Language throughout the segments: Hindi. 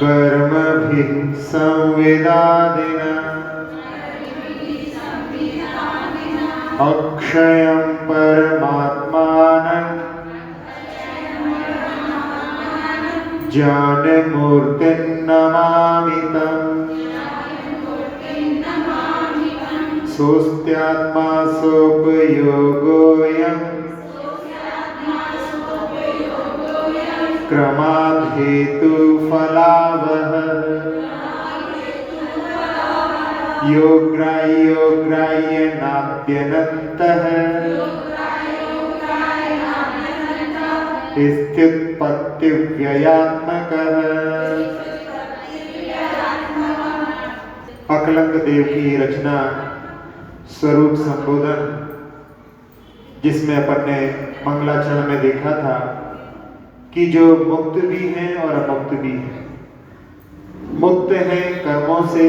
कर्मभिः संविदादिना अक्षयं परमात्मानं ज्ञानमूर्तिं नमामि तम्। सोऽस्त्यात्मा सोपयोगोऽयं क्रमाद् हेतुफलावहः योग्राह्यो ग्राह्यनाद्यनन्तः स्थित्पत्तिव्ययात्मकः। अकलंग देव की रचना स्वरूप संबोधन, जिसमें अपन ने मंगलाचरण में देखा था कि जो मुक्त भी हैं और अमुक्त भी हैं। मुक्त हैं कर्मों से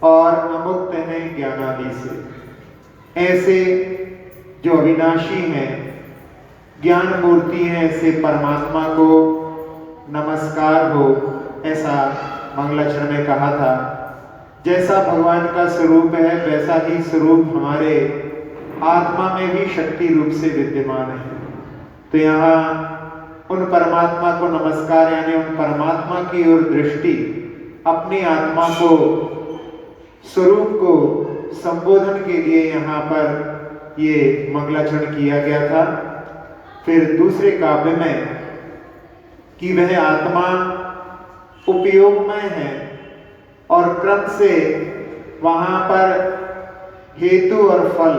और अमुक्त हैं ज्ञानादि से। ऐसे जो अविनाशी हैं, ज्ञान मूर्ति हैं, ऐसे परमात्मा को नमस्कार हो, ऐसा मंगलाचरण में कहा था। जैसा भगवान का स्वरूप है वैसा ही स्वरूप हमारे आत्मा में भी शक्ति रूप से विद्यमान है। तो यहाँ उन परमात्मा को नमस्कार, यानी उन परमात्मा की ओर दृष्टि, अपनी आत्मा को, स्वरूप को संबोधन के लिए यहाँ पर ये मंगलाचरण किया गया था। फिर दूसरे काव्य में कि वह आत्मा उपयोगमय है और क्रम से वहां पर हेतु और फल,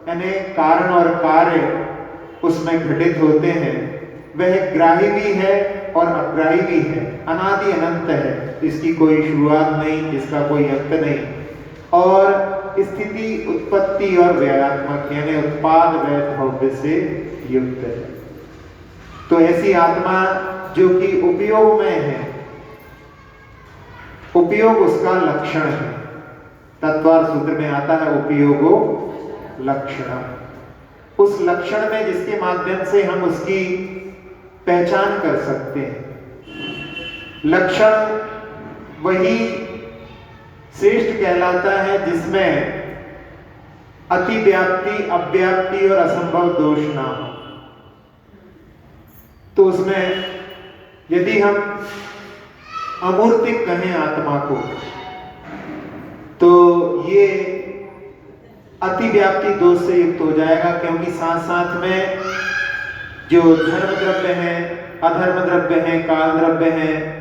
यानी कारण और कार्य उसमें घटित होते हैं। वह ग्राही भी है और अग्राही भी है, अनादि अनंत है, इसकी कोई शुरुआत नहीं, इसका कोई अंत नहीं, और स्थिति, उत्पत्ति और व्ययात्मक, यानी उत्पाद व्यय भव्य से युक्त है। तो ऐसी आत्मा जो कि उपयोग में है, उपयोग उसका लक्षण है। तत्वार सूत्र में आता है उपयोगो लक्षण। उस लक्षण में जिसके माध्यम से हम उसकी पहचान कर सकते हैं। लक्षण वही श्रेष्ठ कहलाता है जिसमें अतिव्याप्ति, अव्याप्ति और असंभव दोष ना हो। तो उसमें यदि हम अमूर्तिक कहें आत्मा को, तो ये अतिव्याप्ति दोष से युक्त हो जाएगा, क्योंकि साथ साथ में जो धर्म द्रव्य हैं, अधर्म द्रव्य हैं, काल द्रव्य हैं,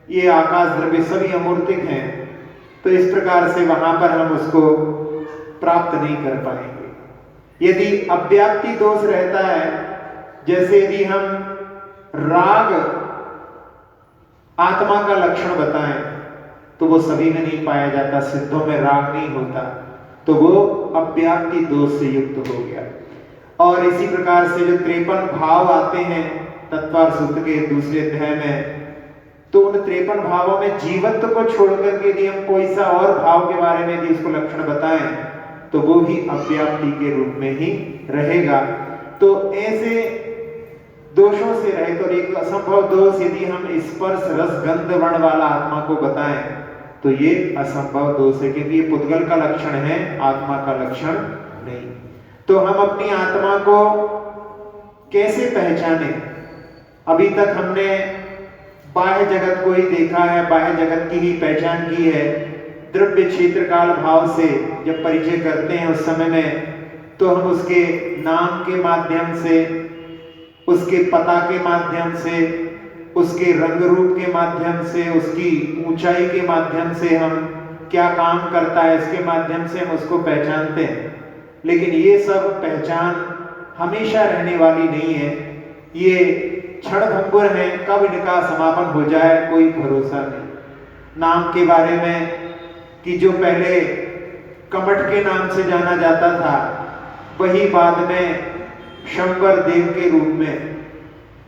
ये आकाश द्रव्य सभी अमूर्तिक हैं। तो इस प्रकार से वहां पर हम उसको प्राप्त नहीं कर पाएंगे। यदि अव्याप्ति दोष रहता है, जैसे यदि हम राग आत्मा का लक्षण बताएं तो वो सभी में नहीं पाया जाता, सिद्धों में राग नहीं होता, तो वो अव्याप्ति दोष से युक्त हो गया। और इसी प्रकार से जो 53 भाव आते हैं तत्वार सूत्र के दूसरे अध्याय में, तो उन 53 भावों में जीवत्व को छोड़कर के यदि हम कोई सा और भाव के बारे में यदि उसको लक्षण बताएं तो वो भी अव्याप्ति के रूप में ही रहेगा। तो ऐसे दोषों से रहित, और एक असंभव दोष यदि हम स्पर्श रस गंध वर्ण वाला आत्मा को बताएं तो ये असंभव दोष है, क्योंकि ये पुद्गल का लक्षण है, आत्मा का लक्षण नहीं। तो हम अपनी आत्मा को कैसे पहचाने? अभी तक हमने बाह्य जगत को ही देखा है, बाह्य जगत की ही पहचान की है। द्रव्य क्षेत्र काल भाव से जब परिचय करते हैं उस समय में, तो हम उसके नाम के माध्यम से, उसके पता के माध्यम से, उसके रंग रूप के माध्यम से, उसकी ऊंचाई के माध्यम से हम क्या काम करता है, इसके माध्यम से हम उसको पहचानते हैं। लेकिन ये सब पहचान हमेशा रहने वाली नहीं है, ये क्षणभंगुर है, कब इनका समापन हो जाए कोई भरोसा नहीं। नाम के बारे में कि जो पहले कमठ के नाम से जाना जाता था, वही बाद में शंकर देव के रूप में,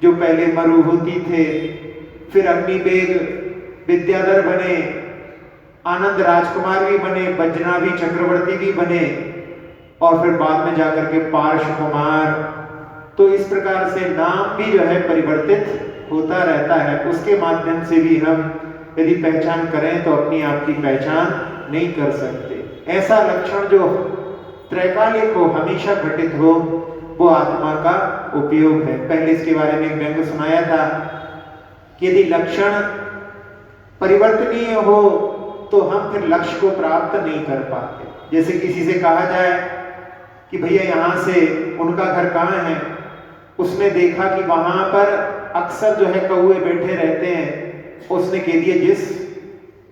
जो पहले मरुभूति थे, फिर अग्निवेग विद्याधर बने, आनंद राजकुमार भी बने, बजनाभी चक्रवर्ती भी बने, और फिर बाद में जाकर के पार्श कुमार। तो इस प्रकार से नाम भी जो है परिवर्तित होता रहता है। उसके माध्यम से भी हम यदि पहचान करें तो अपनी आप की पहचान नहीं कर सकते। ऐसा लक्षण जो त्रैकालिक हो, हमेशा घटित हो, वो आत्मा का उपयोग है। पहले इसके बारे में एक व्यंग्य सुनाया था कि यदि लक्षण परिवर्तनीय हो तो हम फिर लक्ष्य को प्राप्त नहीं कर पाते। जैसे किसी से कहा जाए कि भैया यहाँ से उनका घर कहाँ है, उसने देखा कि वहां पर अक्सर जो है कौवे बैठे रहते हैं, उसने कह दिया जिस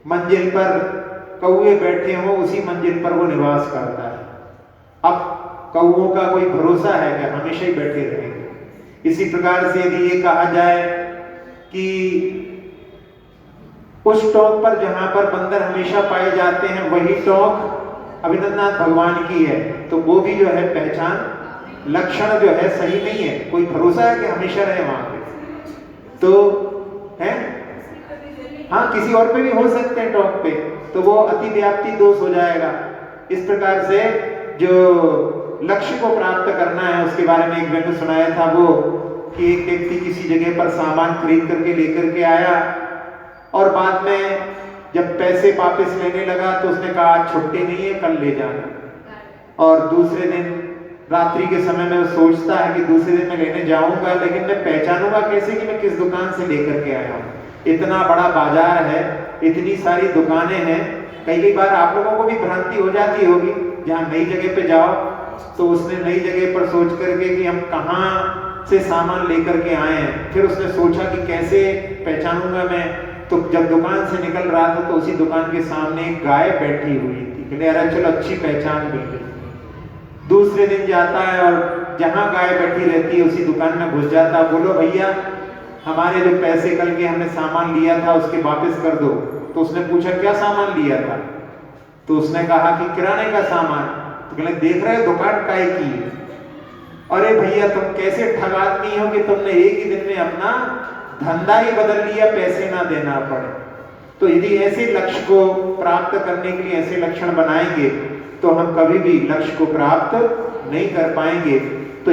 मंजिल पर कौवे बैठे हों उसी मंजिल पर वो निवास करता है। अब कौवों का कोई भरोसा है कि हमेशा ही बैठे रहेंगे। इसी प्रकार से यदि ये कहा जाए कि उस टोक पर जहां पर बंदर हमेशा पाए जाते हैं वही टोक अभिनंदनाथ भगवान की है, तो वो भी जो है पहचान लक्षण जो है सही नहीं है। कोई भरोसा है कि हमेशा रहे वहां पे तो है, हाँ किसी और पे भी हो सकते हैं टोक पे, तो वो अति व्याप्ति दोष हो जाएगा। इस प्रकार से जो लक्ष्य को प्राप्त करना है उसके बारे में एक व्यंग्य सुनाया था वो कि एक व्यक्ति किसी जगह पर सामान खरीद करके लेकर के आया और बाद में जब पैसे वापस लेने लगा तो उसने कहा आज छुट्टी नहीं है, कल ले जाना। और दूसरे दिन रात्रि के समय में वो सोचता है कि दूसरे दिन मैं लेने जाऊंगा, लेकिन मैं पहचानूंगा कैसे कि मैं किस दुकान से लेकर के आया हूँ। इतना बड़ा बाजार है, इतनी सारी दुकानें हैं, कई बार आप लोगों को भी भ्रांति हो जाती होगी। जहाँ नई जगह पे जाओ तो उसने नई जगह पर सोच करके कि हम कहाँ से सामान लेकर के आए हैं, फिर उसने सोचा कि कैसे पहचानूंगा मैं। तो जब दुकान से निकल रहा था तो उसी दुकान के सामने एक गाय बैठी हुई थी, कहते अरे चलो अच्छी पहचान मिल गई। दूसरे दिन जाता है और जहाँ गाय बैठी रहती है उसी दुकान में घुस जाता, बोलो भैया हमारे जो पैसे कल के हमने सामान लिया था उसके वापस कर दो। तो उसने पूछा क्या सामान लिया था, तो उसने कहा कि किराने का सामान। तो कहले देख रहे हो दुकान काय की है। अरे भैया तुम कैसे ठग आदमी हो कि तुमने एक ही दिन में अपना धंधा ही बदल लिया, पैसे ना देना पड़े। तो यदि ऐसे लक्ष्य को प्राप्त करने के लिए ऐसे लक्षण बनाएंगे तो हम कभी भी लक्ष्य को प्राप्त नहीं कर पाएंगे। तो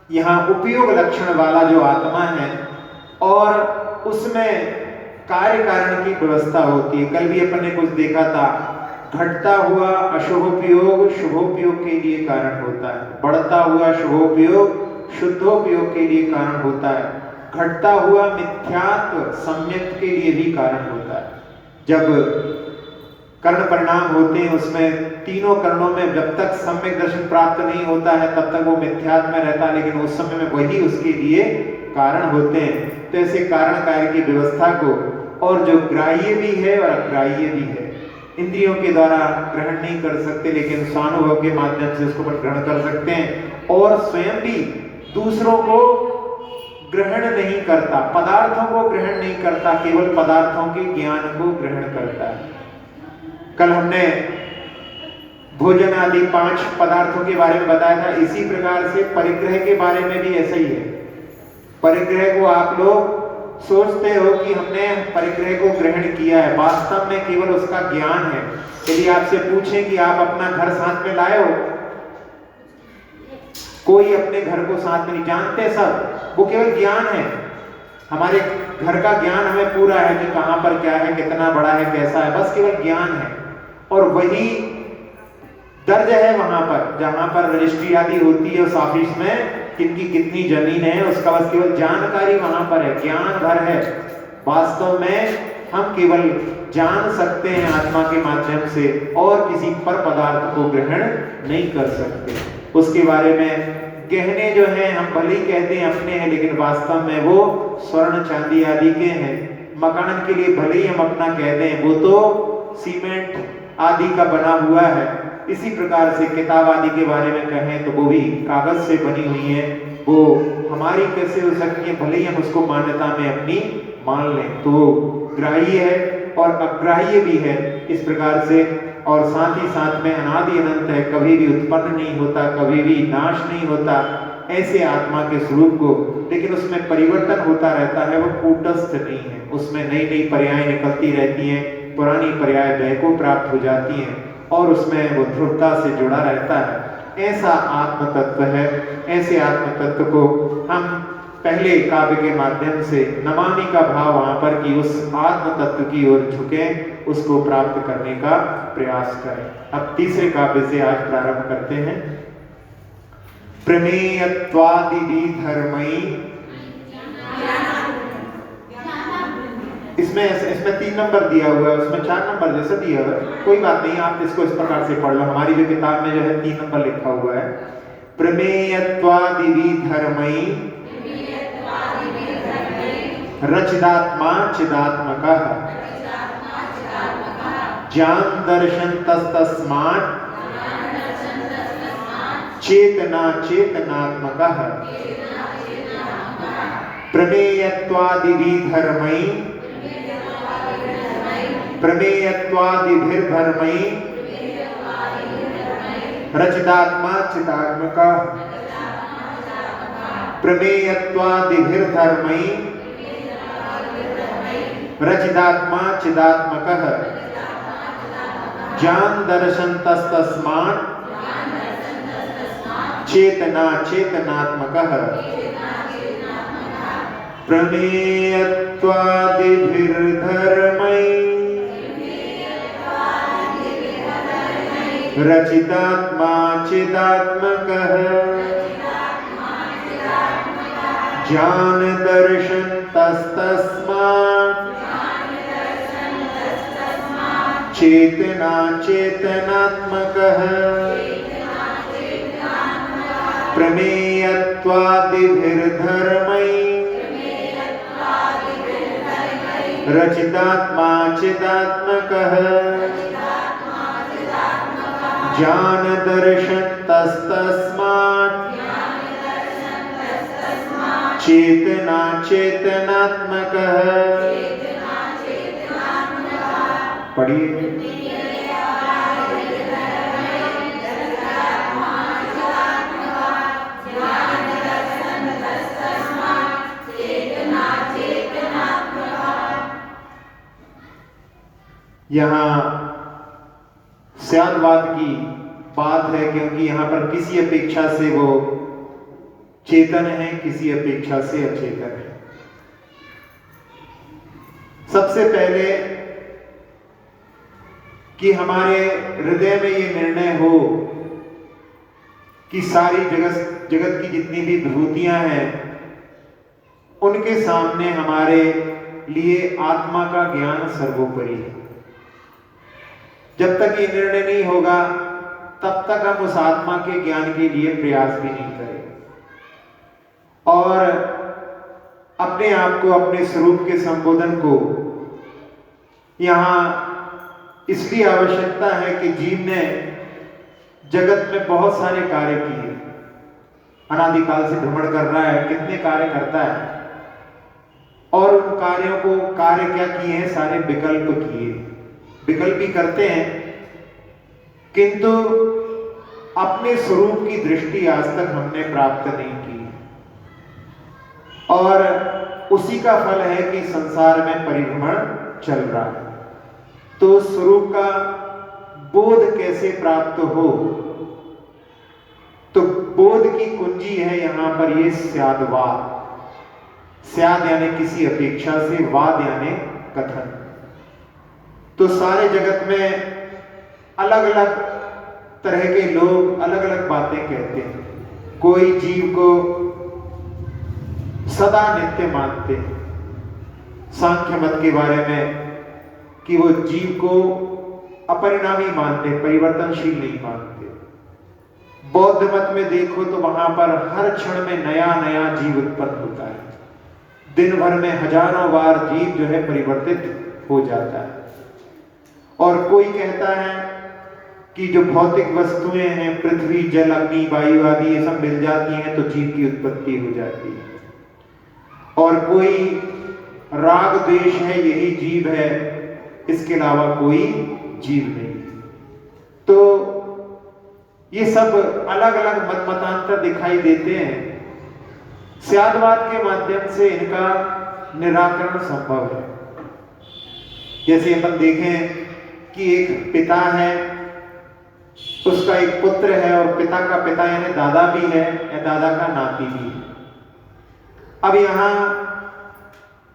यहाँ उपयोग लक्षण वाला जो आत्मा है और उसमें कार्य कारण की व्यवस्था होती है। कल भी अपन ने कुछ देखा था, घटता हुआ अशुभोपयोग शुभोपयोग के लिए कारण होता है, बढ़ता हुआ शुभोपयोग शुद्धोपयोग के लिए कारण होता है, घटता हुआ मिथ्यात्व सम्यक के लिए भी कारण होता है। जब कर्ण परिणाम होते हैं उसमें तीनों कर्णों में जब तक सम्यक दर्शन प्राप्त नहीं होता है तब तक वो मिथ्यात्व में रहता है, लेकिन उस समय में वही उसके लिए कारण होते हैं। तो ऐसे कारण कार्य की व्यवस्था को, और जो ग्राह्य भी है और अग्राह्य भी है, इंद्रियों के द्वारा ग्रहण नहीं कर सकते लेकिन स्वानुभव के माध्यम से उसको ग्रहण कर सकते हैं, और स्वयं भी दूसरों को ग्रहण नहीं करता, पदार्थों को ग्रहण नहीं करता, केवल पदार्थों के ज्ञान को ग्रहण करता है। कल हमने भोजन आदि 5 पदार्थों के बारे में बताया था। इसी प्रकार से परिग्रह के बारे में भी ऐसा ही है। परिग्रह को आप लोग सोचते हो कि हमने परिग्रह को ग्रहण किया है, वास्तव में केवल उसका ज्ञान है। यदि आपसे पूछें कि आप अपना घर साथ में लाए हो, कोई अपने घर को साथ में नहीं जानते, सब वो केवल ज्ञान है। हमारे घर का ज्ञान हमें पूरा है कि कहां पर क्या है, कितना बड़ा है, कैसा है, बस केवल ज्ञान है। और वही दर्ज है वहां पर जहां पर रजिस्ट्री आदि होती है उस ऑफिस में किनकी कितनी जमीन है, उसका बस केवल जानकारी वहां पर है, ज्ञान भर है। वास्तव में हम केवल जान सकते हैं आत्मा के माध्यम से, और किसी पर पदार्थ को ग्रहण नहीं कर सकते। उसके बारे में गहने जो हैं हम भले ही कहते हैं अपने हैं, लेकिन वास्तव में वो स्वर्ण चांदी आदि के हैं। मकान के लिए भले ही हम अपना कहते हैं, वो तो सीमेंट आदि का बना हुआ है। इसी प्रकार से किताब आदि के बारे में कहें तो वो भी कागज से बनी हुई है। वो हमारी कैसे हो सकती है, भले ही हम उसको मान्यता में अपनी मान लें, तो वो ग्राह्य है और अग्राह्य भी है इस प्रकार से। और साथ ही साथ में अनादि अनंत है, कभी भी उत्पन्न नहीं होता, कभी भी नाश नहीं होता, ऐसे आत्मा के स्वरूप को। लेकिन उसमें परिवर्तन होता रहता है, वो कूटस्थ नहीं है, उसमें नई नई पर्याय निकलती रहती हैं, पुरानी पर्याय व्यय को प्राप्त हो जाती हैं और उसमें वो ध्रुवता से जुड़ा रहता है। ऐसा आत्म तत्व है। ऐसे आत्म तत्व को हम पहले काव्य के माध्यम से नमामि का भाव वहां पर कि उस आत्म तत्व की ओर झुके, उसको प्राप्त करने का प्रयास करें। अब तीसरे काव्य से आज प्रारंभ करते हैं। प्रमेयत्वादिवि धर्मई, इसमें 3 नंबर दिया हुआ है, उसमें 4 नंबर जैसा दिया हुआ है, कोई बात नहीं, आप इसको इस प्रकार से पढ़ लो। हमारी जो किताब में जो है 3 नंबर लिखा हुआ है। प्रमेयत्वादिवि धर्मई रचिदात्मा चिदात्मकः ज्ञान दर्शन तस्तस्मात् चेतना चेतनात्मकः प्रमेयत्वादिवि धर्मई प्रमेयत्वादिभिर्धर्मई रचिदात्मा चिदात्मकः प्रमेयत्वादिभिर्धर्मई रचिदात्मा चिदात्मकः ज्ञान दर्शन तस्तस्मात् चेतना चेतनात्मकः प्रमेयत्वादिभिर्धर्मई रचितात्मा चिदात्मकः ज्ञान दर्शन तस्तस्मात् चेतना चेतनात्मकः प्रमेयत्वादिभिर्धर्मई रचितात्मा चिदात्मकः ज्ञान दर्शन तस्तस्मात् चेतना चेतनात्मकः। पढ़िए। यहाँ स्यादवाद की बात है, क्योंकि यहाँ पर किसी अपेक्षा से वो चेतन है, किसी अपेक्षा से अचेतन है। सबसे पहले कि हमारे हृदय में ये निर्णय हो कि सारी जगत की जितनी भी विभूतियां हैं उनके सामने हमारे लिए आत्मा का ज्ञान सर्वोपरि है। जब तक ये निर्णय नहीं होगा तब तक हम उस आत्मा के ज्ञान के लिए प्रयास भी नहीं करेंगे और अपने आप को, अपने स्वरूप के संबोधन को यहां इसलिए आवश्यकता है कि जीव ने जगत में बहुत सारे कार्य किए, अनादिकाल से भ्रमण कर रहा है, कितने कार्य करता है और उन कार्यों को, कार्य क्या किए हैं, सारे विकल्प किए, विकल्प ही करते हैं, किंतु अपने स्वरूप की दृष्टि आज तक हमने प्राप्त नहीं की और उसी का फल है कि संसार में परिभ्रमण चल रहा है। तो स्वरूप का बोध कैसे प्राप्त हो, तो बोध की कुंजी है यहां पर ये स्यादवाद। स्याद यानी किसी अपेक्षा से, वाद यानी कथन। तो सारे जगत में अलग अलग तरह के लोग अलग अलग बातें कहते हैं। कोई जीव को सदा नित्य मानते हैं, सांख्य मत के बारे में कि वो जीव को अपरिणामी मानते, परिवर्तनशील नहीं मानते। बौद्ध मत में देखो तो वहां पर हर क्षण में नया नया जीव उत्पन्न होता है, दिन भर में हजारों बार जीव जो है परिवर्तित हो जाता है। और कोई कहता है कि जो भौतिक वस्तुएं हैं, पृथ्वी, जल, अग्नि, वायु आदि, ये सब मिल जाती हैं तो जीव की उत्पत्ति हो जाती है। और कोई राग द्वेष है, यही जीव है, इसके अलावा कोई जीव नहीं। तो ये सब अलग अलग मत मतांतर दिखाई देते हैं। स्यादवाद के माध्यम से इनका निराकरण संभव है। जैसे अपन देखें कि एक पिता है, उसका एक पुत्र है, और पिता का पिता यानी दादा भी है या दादा का नाती भी है। अब यहां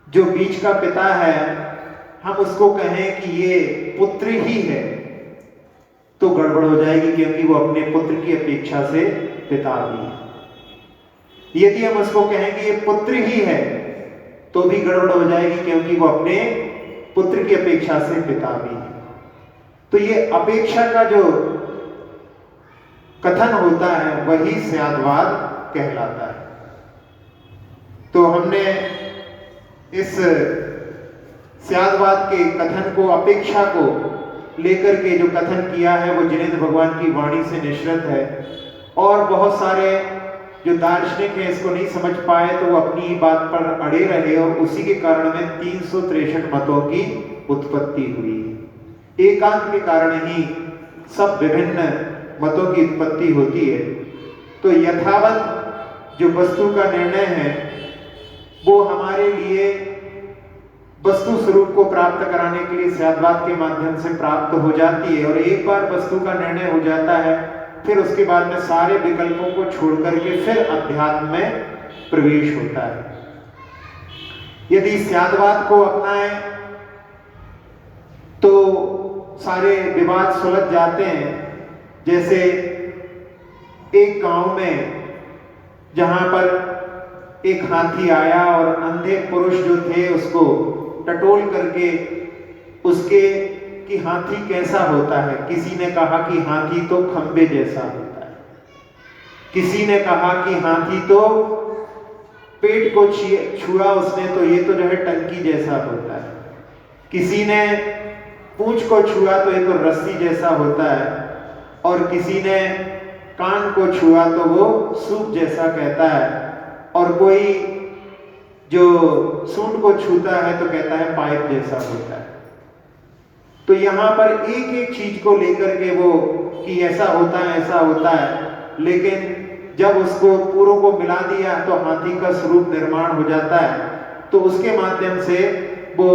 जो बीच का पिता है, हम उसको कहें कि ये पुत्र ही है तो गड़बड़ हो जाएगी, क्योंकि वो अपने पुत्र की अपेक्षा से पिता भी है। यदि हम उसको कहेंगे ये पुत्र ही है तो भी गड़बड़ हो जाएगी, क्योंकि वो अपने पुत्र की अपेक्षा से पिता भी है। तो ये अपेक्षा का जो कथन होता है वही स्यादवाद कहलाता है। तो हमने इस स्यादवाद के कथन को, अपेक्षा को लेकर के जो कथन किया है वो जिनेंद्र भगवान की वाणी से निश्रित है। और बहुत सारे जो दार्शनिक हैं इसको नहीं समझ पाए तो वो अपनी बात पर अड़े रहे, और उसी के कारण में 363 मतों की उत्पत्ति हुई। एकांत के कारण ही सब विभिन्न मतों की उत्पत्ति होती है। तो यथावत जो वस्तु का निर्णय है वो हमारे लिए वस्तु स्वरूप को प्राप्त कराने के लिए स्यादवाद के माध्यम से प्राप्त हो जाती है। और एक बार वस्तु का निर्णय हो जाता है, फिर उसके बाद में सारे विकल्पों को छोड़ करके फिर अध्यात्म में प्रवेश होता है। यदि स्यादवाद को अपनाएं तो सारे विवाद सुलझ जाते हैं। जैसे एक गांव में जहां पर एक हाथी आया और अंधे पुरुष जो थे उसको टटोल करके उसके कि हाथी कैसा होता है। किसी ने कहा कि हाथी तो खंबे जैसा होता है, किसी ने कहा कि हाथी तो पेट को छुआ उसने तो ये तो जो है टंकी जैसा होता है, किसी ने पूंछ को छुआ तो ये तो रस्सी जैसा होता है, और किसी ने कान को छुआ तो वो सूप जैसा कहता है, और कोई जो सूंड को छूता है तो कहता है पाइप जैसा होता है। तो यहाँ पर एक एक चीज को लेकर के वो कि ऐसा होता है ऐसा होता है, लेकिन जब उसको पूरों को मिला दिया तो हाथी का स्वरूप निर्माण हो जाता है। तो उसके माध्यम से वो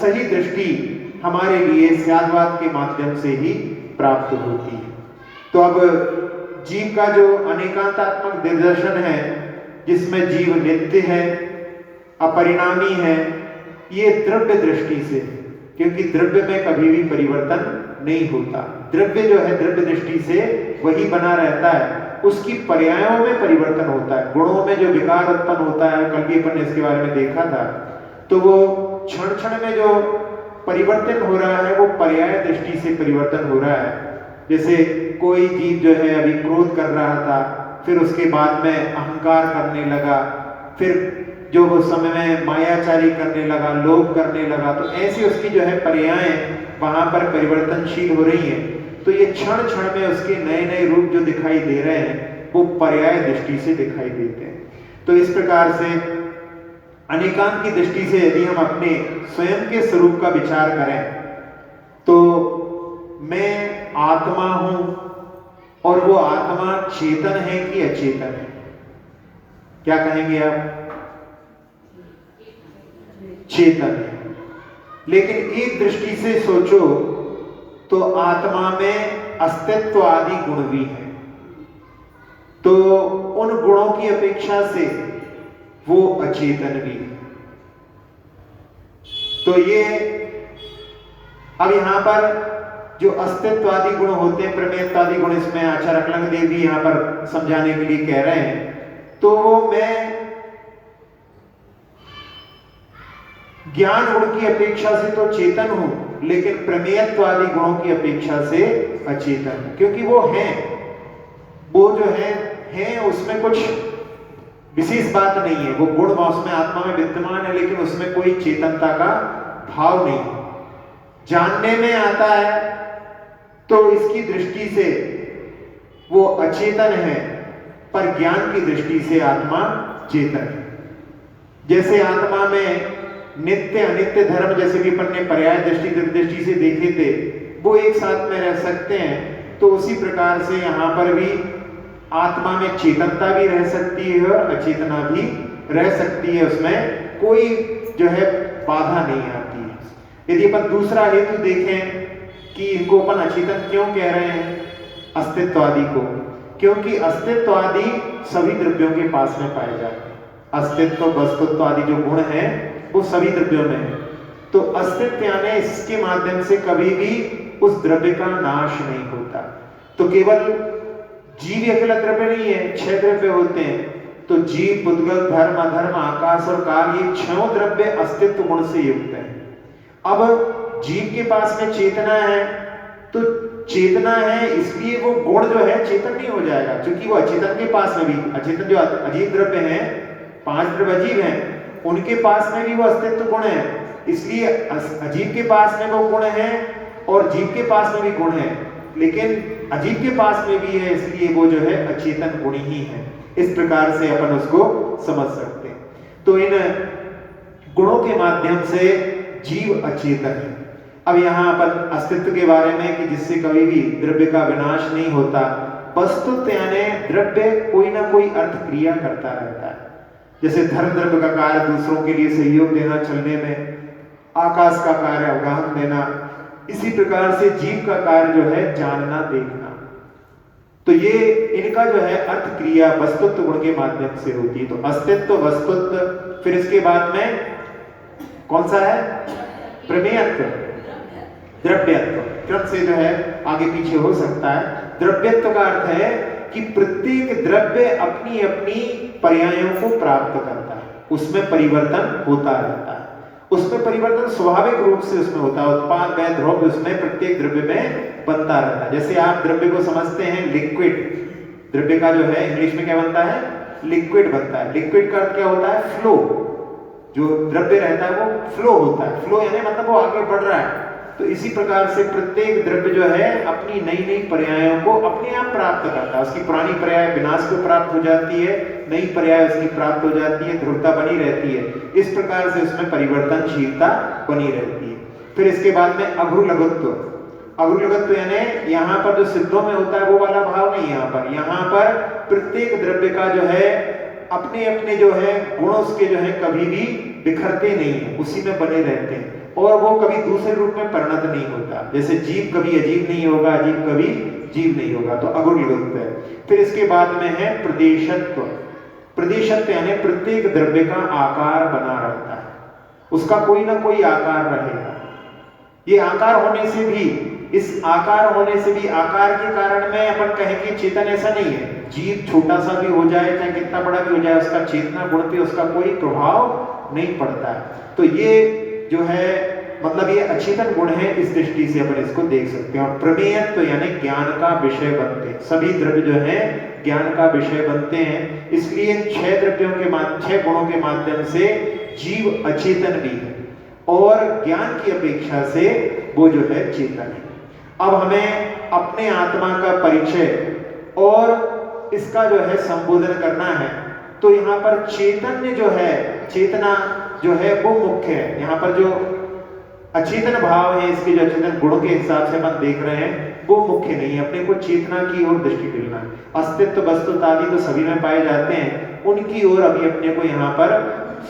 सही दृष्टि हमारे लिए स्यादवाद के माध्यम से ही प्राप्त होती है। तो अब जीव का जो अनेकांतात्मक निर्दर्शन है, जिसमें जीव नित्य है, अपरिणामी है, ये द्रव्य दृष्टि से, क्योंकि द्रव्य में कभी भी परिवर्तन नहीं होता। द्रव्य जो है द्रव्य दृष्टि से वही बना रहता है, उसकी पर्यायों में परिवर्तन होता है। गुणों में जो विकार उत्पन्न होता है, कल भी अपन ने इसके बारे में देखा था, तो वो क्षण क्षण में जो परिवर्तन हो रहा है वो पर्याय दृष्टि से परिवर्तन हो रहा है। जैसे कोई जीव जो है अभी क्रोध कर रहा था, फिर उसके बाद में अहंकार करने लगा, फिर जो वो समय में मायाचारी करने लगा, लोभ करने लगा, तो ऐसी उसकी जो है पर्यायें वहां पर परिवर्तनशील हो रही हैं। तो ये क्षण क्षण में उसके नए नए रूप जो दिखाई दे रहे हैं वो पर्याय दृष्टि से दिखाई देते हैं। तो इस प्रकार से अनेकांत की दृष्टि से यदि हम अपने स्वयं के स्वरूप का विचार करें तो मैं आत्मा हूं, और वो आत्मा चेतन है कि अचेतन है? क्या कहेंगे आप? चेतन है। लेकिन एक दृष्टि से सोचो तो आत्मा में अस्तित्व आदि गुण भी हैं, तो उन गुणों की अपेक्षा से वो अचेतन भी है। तो ये अब यहां पर जो अस्तित्वादी गुण होते हैं, प्रमेयत्वादी गुण, इसमें आचार्य अकलंग देव भी यहां पर समझाने के लिए कह रहे हैं। तो वो मैं ज्ञान गुण की अपेक्षा से तो चेतन हूं, लेकिन प्रमेयत्वादी गुणों की अपेक्षा से अचेतन हूं, क्योंकि वो है, वो जो है उसमें कुछ विशेष बात नहीं है। वो गुण उसमें आत्मा में विद्यमान है, लेकिन उसमें कोई चेतनता का भाव नहीं है। जानने में आता है तो इसकी दृष्टि से वो अचेतन है, पर ज्ञान की दृष्टि से आत्मा चेतन है। जैसे आत्मा में नित्य अनित्य धर्म जैसे भी अपन ने पर्याय दृष्टि से देखे थे, वो एक साथ में रह सकते हैं, तो उसी प्रकार से यहाँ पर भी आत्मा में चेतनता भी रह सकती है और अचेतना भी रह सकती है, उसमें कोई जो है बाधा नहीं आती है। यदि अपन दूसरा हेतु देखें कि इनको अपन अचेतन क्यों कह रहे हैं, अस्तित्वादि को, क्योंकि अस्तित्वादि सभी द्रव्यों के पास में पाए जाते हैं। अस्तित्व वस्तुत्व आदि जो गुण हैं वो सभी द्रव्यों में है। तो अस्तित्व यानी इसके माध्यम से कभी भी उस द्रव्य का नाश नहीं होता। तो केवल जीव अकेला द्रव्य नहीं है, 6 द्रव्य होते हैं। तो जीव, पुद्गल, धर्म, अधर्म, आकाश और काल, ये 6 द्रव्य अस्तित्व गुण से युक्त हैं। अब जीव के पास में चेतना है, तो चेतना है इसलिए वो गुण जो है चेतन नहीं हो जाएगा, क्योंकि वो अचेतन के पास में भी, अचेतन जो अजीव द्रव्य हैं, 5 द्रव्य अजीव हैं, उनके पास में भी वो अस्तित्व गुण है, इसलिए अजीव के पास में वो गुण है और जीव के पास में भी गुण है, लेकिन अजीव के पास में भी है, इसलिए वो जो है अचेतन गुण ही है। इस प्रकार से अपन उसको समझ सकते हैं। तो इन गुणों के माध्यम से जीव अचेतन है। अब यहाँ अपन अस्तित्व के बारे में कि जिससे कभी भी द्रव्य का विनाश नहीं होता। वस्तुत यानी द्रव्य कोई ना कोई अर्थ क्रिया करता रहता है। जैसे धर्म द्रव्य का कार्य दूसरों के लिए सहयोग देना, चलने में, आकाश का कार्य अवगाहन देना, इसी प्रकार से जीव का कार्य जो है जानना, देखना। तो ये इनका जो है अर्थ क्रिया वस्तुत्व गुण के माध्यम से होती है। तो अस्तित्व, वस्तुत्व, फिर इसके बाद में कौन सा है, प्रमेयत्व, द्रव्यत्व, क्रम से जो है आगे पीछे हो सकता है। द्रव्यत्व का अर्थ है कि प्रत्येक द्रव्य अपनी अपनी पर्यायों को प्राप्त करता है, उसमें परिवर्तन होता रहता है, उसमें परिवर्तन स्वाभाविक रूप से उसमें होता है। उत्पाद, वह द्रव्य उसमें प्रत्येक द्रव्य में बनता रहता है। जैसे आप द्रव्य को समझते हैं लिक्विड, द्रव्य का जो है इंग्लिश में क्या बनता है, लिक्विड बनता है। लिक्विड का अर्थ क्या होता है, फ्लो। जो द्रव्य रहता है वो फ्लो होता है। फ्लो यानी मतलब वो आगे बढ़ रहा है। तो इसी प्रकार से प्रत्येक द्रव्य जो है अपनी नई नई पर्यायों को अपने आप प्राप्त करता है। उसकी पुरानी पर्याय विनाश को प्राप्त हो जाती है, नई पर्याय उसकी प्राप्त हो जाती है, ध्रुवता बनी रहती है। इस प्रकार से उसमें परिवर्तनशीलता बनी रहती है। फिर इसके बाद में अघ्रुलघुत्व। अघ्रुलघुत्व यानी यहाँ पर जो सिद्धों में होता है वो वाला भाव नहीं, यहाँ पर प्रत्येक द्रव्य का जो है अपने अपने जो है गुण उसके जो है कभी भी बिखरते नहीं है, उसी में बने रहते हैं और वो कभी दूसरे रूप में परिणत नहीं होता। जैसे जीव कभी अजीब नहीं होगा, अजीब कभी जीव नहीं होगा। तो अघ्रुलघुत्व है। फिर इसके बाद में है प्रदेशत्व। प्रदेशत्व यानी प्रत्येक द्रव्य का आकार बना रहता है, उसका कोई ना कोई आकार रहेगा। ये आकार होने से भी, इस आकार होने से भी, आकार के कारण में अपन कहें कि चेतन ऐसा नहीं है। जीव छोटा सा भी हो जाए, चाहे कितना बड़ा भी हो जाए, उसका चेतना गुण पे उसका कोई प्रभाव नहीं पड़ता है। तो ये जो है मतलब ये अचेतन गुण है, इस दृष्टि से अपन इसको देख सकते हैं। और प्रमेयत्व यानी ज्ञान का विषय बनते हैं। सभी द्रव्य जो है ज्ञान का विषय बनते हैं, इसलिए 6 द्रव्यों के 6 गुणों के माध्यम से जीव अचेतन भी है और ज्ञान की अपेक्षा से वो जो है चेतन है। अब हमें अपने आत्मा का परिचय और इसका जो है संबोधन करना है। तो यहाँ पर चैतन्य जो है, चेतना जो है वो मुख्य है। यहाँ पर जो अचेतन भाव है, इसके जो अचेतन गुणों के हिसाब से हम देख रहे हैं वो मुख्य नहीं है। अपने को चेतना की ओर दृष्टि देना है। अस्तित्व, वस्तुत्व आदि तो सभी में पाए जाते हैं, उनकी ओर अभी अपने को यहाँ पर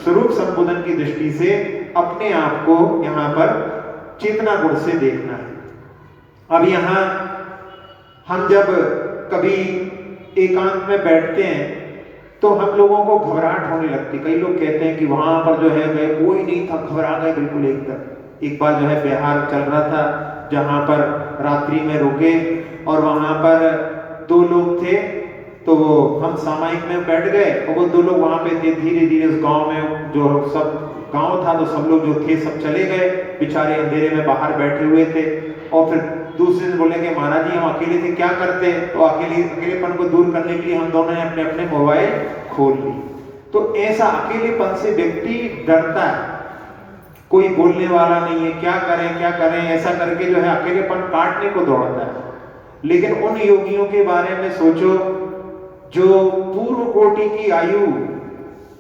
स्वरूप संबोधन की दृष्टि से अपने आप को यहाँ पर चेतना गुण से देखना है। अब यहाँ हम जब कभी एकांत में बैठते हैं तो हम लोगों को घबराहट होने लगती। कई लोग कहते हैं कि वहां पर जो है गए कोई नहीं था, घबरा गए बिल्कुल एकदम। एक बार जो है बिहार चल रहा था, जहां पर रात्रि में रुके और वहां पर 2 लोग थे, तो हम सामायिक में बैठ गए और वो 2 लोग वहां पे थे। धीरे धीरे उस गांव में जो सब गांव था तो सब लोग जो थे सब चले गए, बेचारे अंधेरे में बाहर बैठे हुए थे। और फिर दूसरे दिन बोले कि महाराज जी हम अकेले थे, क्या करते? तो अकेलेपन को दूर करने के लिए हम दोनों ने अपने अपने मोबाइल खोल ली। तो ऐसा अकेलेपन से व्यक्ति डरता है, कोई बोलने वाला नहीं है, क्या करें, ऐसा करके जो है अकेलेपन काटने को दौड़ता है। लेकिन उन योगियों के बारे में सोचो जो पूर्व कोटि की आयु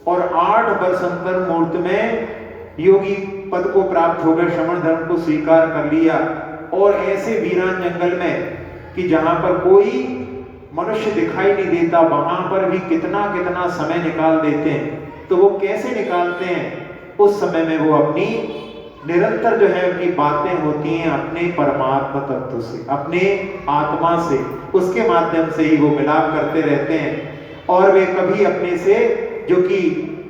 और 8 वर्षांतर मुहूर्त में योगी पद को प्राप्त होकर श्रमण धर्म को स्वीकार कर लिया, और ऐसे वीरान जंगल में कि जहां पर कोई मनुष्य दिखाई नहीं देता, वहां पर भी कितना कितना समय निकाल देते हैं। तो वो कैसे निकालते हैं? उस समय में वो अपनी निरंतर जो है उनकी बातें होती हैं अपने परमात्मा तत्व से, अपने आत्मा से, उसके माध्यम से ही वो मिलाप करते रहते हैं। और वे कभी अपने से जो कि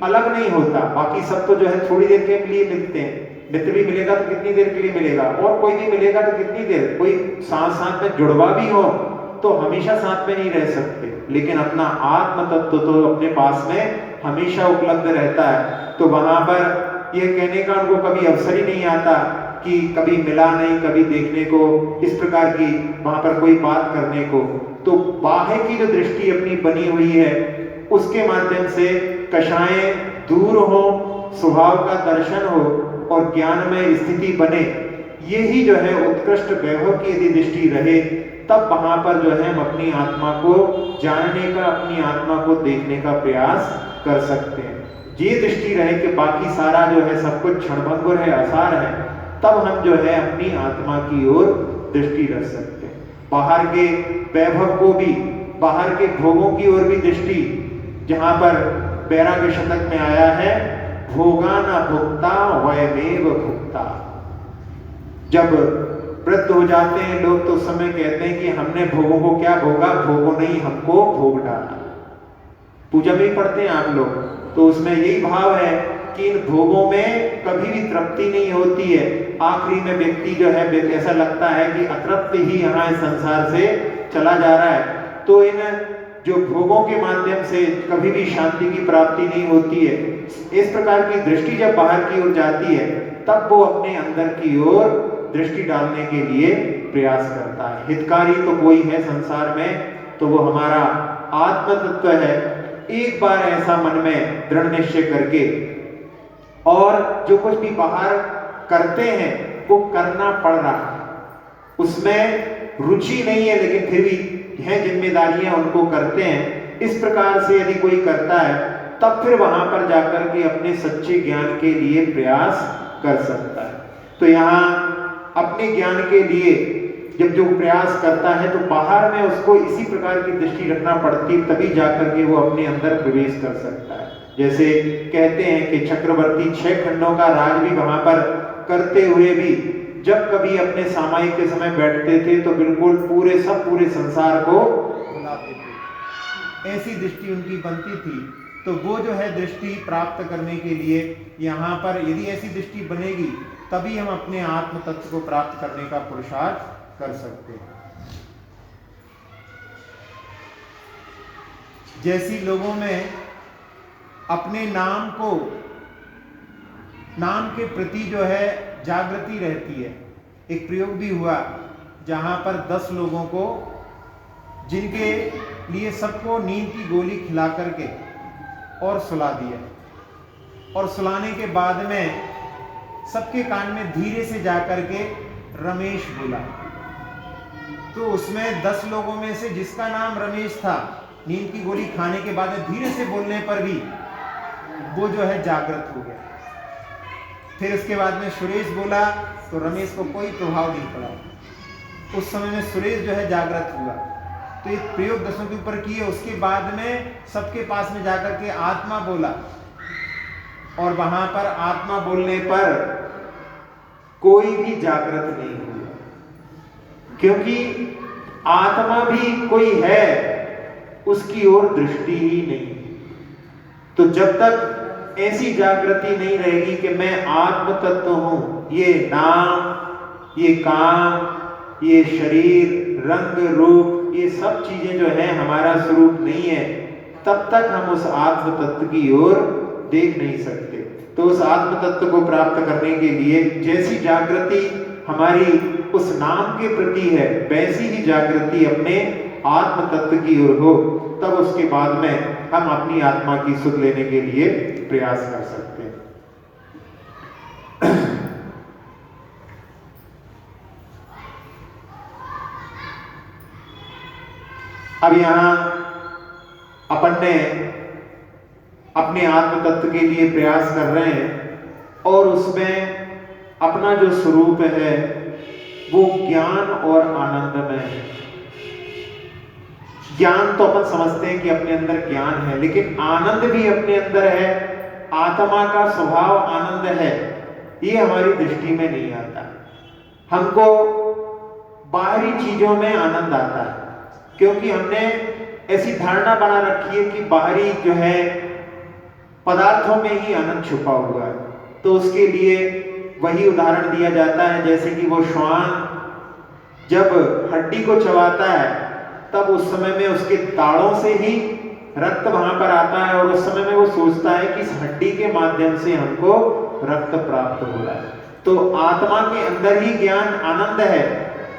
अलग नहीं होता, बाकी सब तो जो है थोड़ी देर के लिए मिलते हैं, मित्र भी मिलेगा तो कितनी देर के लिए मिलेगा, और कोई भी मिलेगा तो कितनी देर, कोई साथ साथ में जुड़वा भी हो तो हमेशा साथ में नहीं रह सकते, लेकिन अपना आत्म तत्व तो अपने पास में हमेशा उपलब्ध रहता है। तो वहां पर यह कहने का उनको कभी अवसर ही नहीं आता कि कभी मिला नहीं, कभी देखने को, इस प्रकार की वहां पर कोई बात करने को। तो बाह्य की जो दृष्टि अपनी बनी हुई है उसके माध्यम से कषायें दूर हो, स्वभाव का दर्शन हो और ज्ञान में स्थिति बने, यही जो है उत्कृष्ट वैभव की यदि दृष्टि रहे, तब वहां पर जो है हम अपनी आत्मा को जानने का, अपनी आत्मा को देखने का प्रयास कर सकते हैं। ये दृष्टि रहे कि बाकी सारा जो है सब कुछ क्षणभंगुर है, आसार है, तब हम जो है अपनी आत्मा की ओर दृष्टि रख सकते हैं। बाहर के वैभव को भी, बाहर के भोगों की ओर भी दृष्टि, जहां पर वैराग्य शतक में आया है, भोगा न भुक्ता वयमेव भुक्ता। जब वृद्ध हो जाते हैं लोग तो उस समय कहते हैं कि हमने भोगों को क्या भोगा, भोगों नहीं हमको भोग डाला। पूजा में पढ़ते हैं आप लोग, तो उसमें यही भाव है कि इन भोगों में कभी भी तृप्ति नहीं होती है। आखिरी में व्यक्ति जो है ऐसा लगता है कि अतृप्त ही यहाँ इस संसार से चला जा रहा है। तो इन जो भोगों के माध्यम से कभी भी शांति की प्राप्ति नहीं होती है। इस प्रकार की दृष्टि जब बाहर की ओर जाती है तब वो अपने अंदर की ओर दृष्टि डालने के लिए प्रयास करता है। हितकारी तो कोई है संसार में तो वो हमारा आत्म तत्व है। एक बार ऐसा मन में दृढ़ निश्चय करके, और जो कुछ भी बाहर करते हैं वो करना पड़ रहा है, उसमें रुचि नहीं है लेकिन फिर भी है जिम्मेदारियां उनको करते हैं। इस प्रकार से यदि कोई करता है तब फिर वहां पर जाकर के अपने सच्चे ज्ञान के लिए प्रयास कर सकता है। तो यहाँ अपने ज्ञान के लिए जब जो प्रयास करता है तो बाहर में उसको इसी प्रकार की दृष्टि रखना पड़ती, तभी जाकर के वो अपने अंदर प्रवेश कर सकता है। जैसे कहते हैं कि चक्रवर्ती 6 खंडों का राज भी वहां पर करते हुए भी जब कभी अपने सामायिक के समय बैठते थे तो बिल्कुल पूरे संसार को बुलाते थे, ऐसी दृष्टि उनकी बनती थी। तो वो जो है दृष्टि प्राप्त करने के लिए यहाँ पर यदि ऐसी दृष्टि बनेगी तभी हम अपने आत्म तत्व को प्राप्त करने का पुरुषार्थ कर सकते हैं। जैसी लोगों में अपने नाम के प्रति जो है जागृति रहती है। एक प्रयोग भी हुआ जहां पर 10 लोगों को, जिनके लिए सबको नींद की गोली खिला करके और सुला दिया, और सुलाने के बाद में सबके कान में धीरे से जाकर के रमेश बोला। तो उसमें 10 लोगों में से जिसका नाम रमेश था, नींद की गोली खाने के बाद धीरे से बोलने पर भी वो जो है जागृत हो गया। फिर उसके बाद में सुरेश बोला तो रमेश को कोई प्रभाव नहीं पड़ा। उस समय में सुरेश जो है जागृत हुआ। तो एक प्रयोग 10 के ऊपर किए। उसके बाद में सबके पास में जाकर के आत्मा बोला, और वहां पर आत्मा बोलने पर कोई भी जागृत नहीं हुआ, क्योंकि आत्मा भी कोई है, उसकी ओर दृष्टि ही नहीं। तो जब तक ऐसी जागृति नहीं रहेगी कि मैं आत्म तत्व हूं, ये नाम, ये काम, ये शरीर, रंग रूप, ये सब चीजें जो है हमारा स्वरूप नहीं है, तब तक हम उस आत्म तत्व की ओर देख नहीं सकते। तो उस आत्म तत्व को प्राप्त करने के लिए जैसी जागृति हमारी उस नाम के प्रति है, वैसी ही जागृति अपने आत्म तत्व की ओर हो, तब उसके बाद में हम अपनी आत्मा की सुध लेने के लिए प्रयास कर सकते हैं। अब यहाँ अपन ने अपने आत्म तत्व के लिए प्रयास कर रहे हैं और उसमें अपना जो स्वरूप है वो ज्ञान और आनंदमय है। ज्ञान तो अपन समझते हैं कि अपने अंदर ज्ञान है, लेकिन आनंद भी अपने अंदर है। आत्मा का स्वभाव आनंद है, ये हमारी दृष्टि में नहीं आता। हमको बाहरी चीजों में आनंद आता है, क्योंकि हमने ऐसी धारणा बना रखी है कि बाहरी जो है पदार्थों में ही आनंद छुपा हुआ है। तो उसके लिए वही उदाहरण दिया जाता है, जैसे कि वो श्वान जब हड्डी को चबाता है तब उस समय में उसके दाढ़ों से ही रक्त वहां पर आता है और उस समय में वो सोचता है कि इस हड्डी के माध्यम से हमको रक्त प्राप्त हो रहा है। तो आत्मा के अंदर ही ज्ञान आनंद है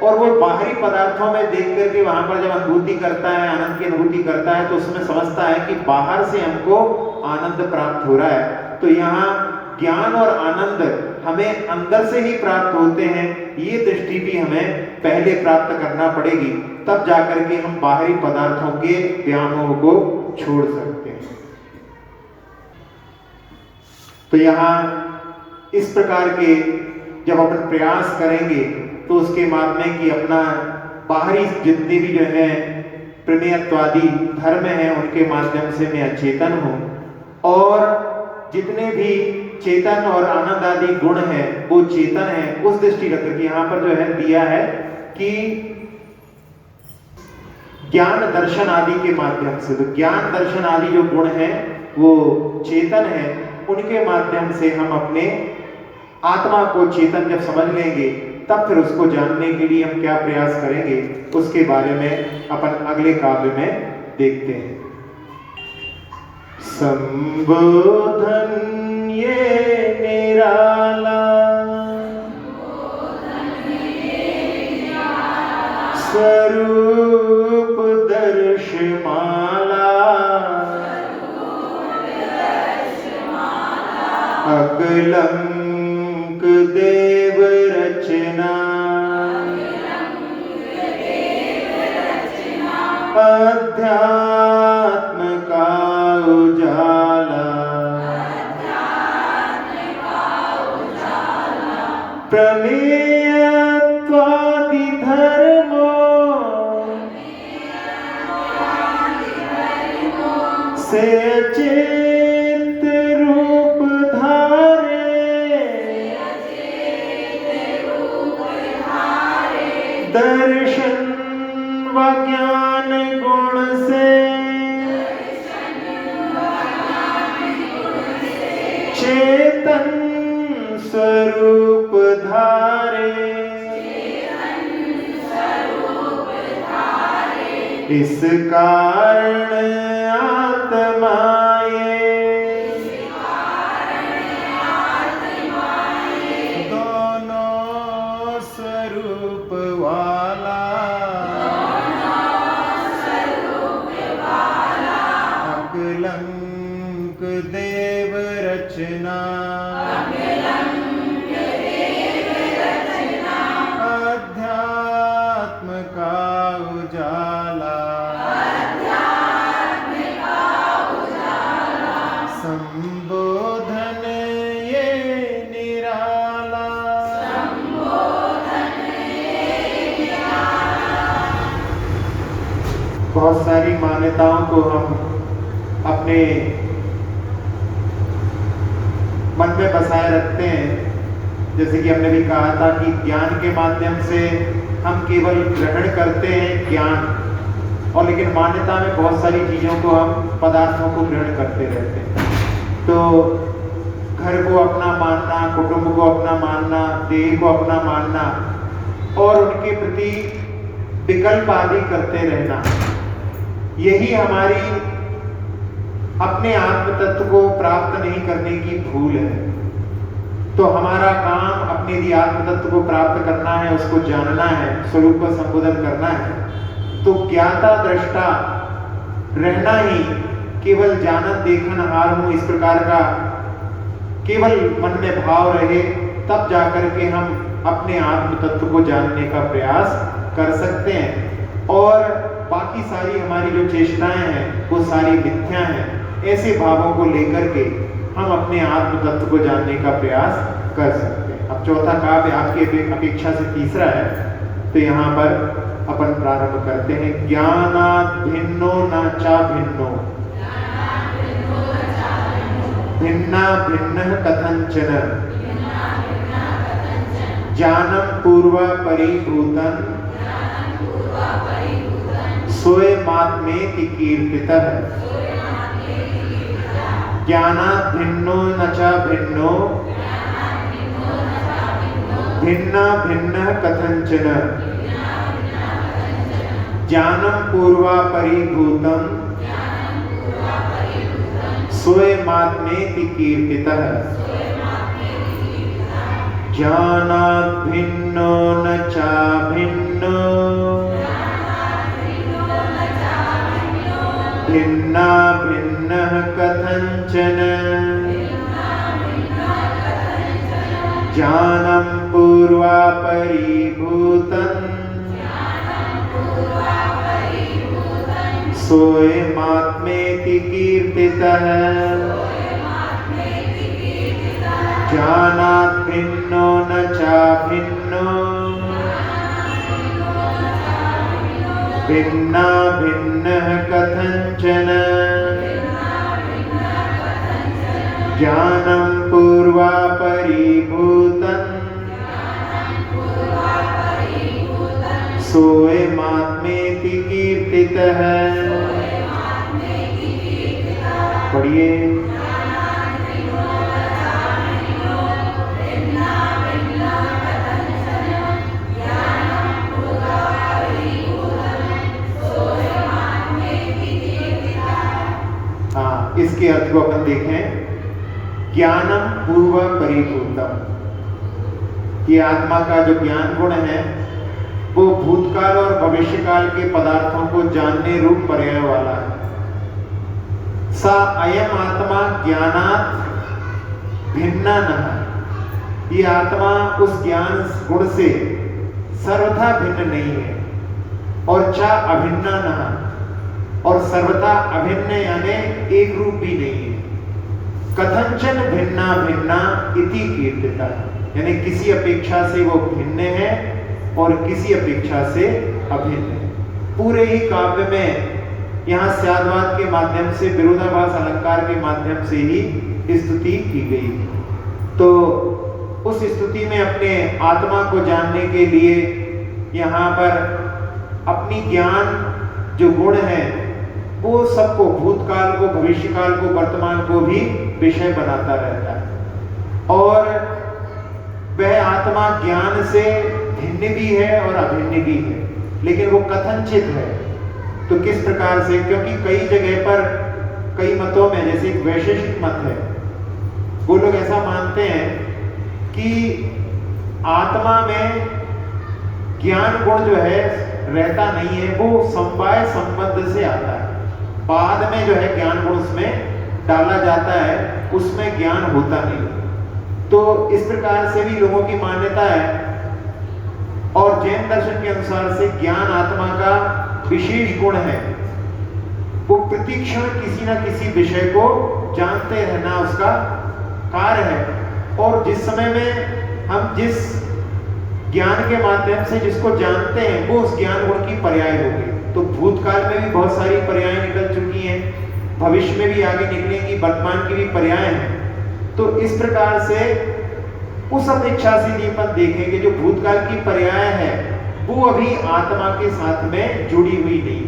और वो बाहरी पदार्थों में देख करके वहां पर जब अनुभूति करता है, आनंद की अनुभूति करता है, तो उसमें समझता है कि बाहर से हमको आनंद प्राप्त हो रहा है। तो यहाँ ज्ञान और आनंद हमें अंदर से ही प्राप्त होते हैं, ये दृष्टि भी हमें पहले प्राप्त करना पड़ेगी, तब जाकर के हम बाहरी पदार्थों के व्यामोह को छोड़ सकते हैं। तो यहाँ इस प्रकार के जब अपन प्रयास करेंगे तो उसके बाद में कि अपना बाहरी जितने भी जो है प्रमेयत्वादी धर्म हैं उनके माध्यम से मैं अचेतन हूँ और जितने भी चेतन और आनंद आदि गुण हैं वो चेतन है, उस दृष्टि रख करके यहाँ पर जो है दिया है कि ज्ञान दर्शन आदि के माध्यम से, तो ज्ञान दर्शन आदि जो गुण हैं वो चेतन है, उनके माध्यम से हम अपने आत्मा को चेतन जब समझ लेंगे तब फिर उसको जानने के लिए हम क्या प्रयास करेंगे, उसके बारे में अपन अगले काव्य में देखते हैं। संबोधन ये निराला स्वरूप दर्शमाला अकलंक देव रचना अध्यात्म का उजाला प्रमेयत्वादि धर्मों से अचिंत रूप धारे दर्शन व ज्ञान गुण से चेतन स्वरूप धारे। इस कारण आत्माए दोनों स्वरूप वाला अकलंक देव रचना अध्यात्म का उजाला संबोधन ये निराला। बहुत सारी मान्यताओं को हम अपने मन में बसाए रखते हैं, जैसे कि हमने भी कहा था कि ज्ञान के माध्यम से हम केवल ग्रहण करते हैं ज्ञान, और लेकिन मान्यता में बहुत सारी चीज़ों को हम पदार्थों को ग्रहण करते रहते हैं। तो घर को अपना मानना, कुटुंब को अपना मानना, देह को अपना मानना और उनके प्रति विकल्प आदि करते रहना, यही हमारी अपने आत्म तत्व को प्राप्त नहीं करने की भूल है। तो हमारा काम अपने यदि आत्म तत्व को प्राप्त करना है, उसको जानना है, स्वरूप को संबोधन करना है, तो ज्ञाता दृष्टा रहना ही, केवल जानन देखन हार हूं इस प्रकार का केवल मन में भाव रहे, तब जाकर के हम अपने आत्म तत्व को जानने का प्रयास कर सकते हैं। और बाकी सारी हमारी जो चेष्टाएं हैं वो सारी मिथ्या हैं। ऐसे भावों को लेकर के हम अपने आत्म तत्व को जानने का प्रयास कर सकते हैं। अब चौथा काव्य आपकी अपेक्षा से तीसरा है, तो यहाँ पर अपन प्रारंभ करते हैं। ज्ञानात् भिन्नो न चा भिन्नो, भिन्ना भिन्न कथंचन, ज्ञानम पूर्वा परिभूतन, स्वयमात्मेति कीर्तितः। ज्ञानात् भिन्नो न च भिन्नो, भिन्ना भिन्न कथंचन, ज्ञानम पूर्वा परिभूतम, स्वयमात्मेति कीर्तितः। ज्ञानात् भिन्नो न च भिन्नो, भिन्ना भिन्नः कथंचन, ज्ञानं पूर्वा परिभूतं, सोऽयमात्मेति कीर्तितः। ज्ञानात् भिन्नो न च भिन्नो, भिन्ना भिन्नः कथंचन, ज्ञानं पूर्वा परिभूतं, सोऽयमात्मेति कीर्तितः। पढ़िए। इसके अर्थ को अपन देखें। ज्ञानम पूर्व परिभूतम, ये आत्मा का जो ज्ञान गुण है वो भूतकाल और भविष्यकाल के पदार्थों को जानने रूप पर्याय वाला है। सा अयम आत्मा ज्ञानात् भिन्ना न, ये आत्मा उस ज्ञान गुण से सर्वथा भिन्न नहीं है। और चा अभिन्ना न, और सर्वथा अभिन्न यानी एक रूप भी नहीं है। कथंचन भिन्ना भिन्ना इति कीर्तिता, यानी किसी अपेक्षा से वो भिन्न है और किसी अपेक्षा से अभिन्न है। पूरे ही काव्य में यहाँ स्याद्वाद के माध्यम से, विरोधाभास अलंकार के माध्यम से ही स्तुति की गई। तो उस स्तुति में अपने आत्मा को जानने के लिए यहाँ पर अपनी ज्ञान जो गुण है वो सबको, भूतकाल को, भविष्यकाल को, वर्तमान को भी विषय बनाता रहता है। और वह आत्मा ज्ञान से भिन्न भी है और अभिन्न भी है, लेकिन वो कथनचित है। तो किस प्रकार से? क्योंकि कई जगह पर, कई मतों में, जैसे एक वैशेषिक मत है, वो लोग ऐसा मानते हैं कि आत्मा में ज्ञान गुण जो है रहता नहीं है, वो समवाय संबंध से आता है। बाद में जो है ज्ञान गुण उसमें डाला जाता है, उसमें ज्ञान होता नहीं। तो इस प्रकार से भी लोगों की मान्यता है। और जैन दर्शन के अनुसार से ज्ञान आत्मा का विशेष गुण है, वो प्रतिक्षण किसी न किसी विषय को जानते रहना उसका कार्य है। और जिस समय में हम जिस ज्ञान के माध्यम से जिसको जानते हैं वो उस ज्ञान गुण की पर्याय होगी। तो भूतकाल में भी बहुत सारी पर्याय निकल चुकी हैं, भविष्य में भी आगे निकलेंगी, वर्तमान की भी पर्याय हैं। तो इस प्रकार से उस अपेक्षा से यदि अपन देखेंगे जो भूतकाल की पर्याय है वो अभी आत्मा के साथ में जुड़ी हुई नहीं।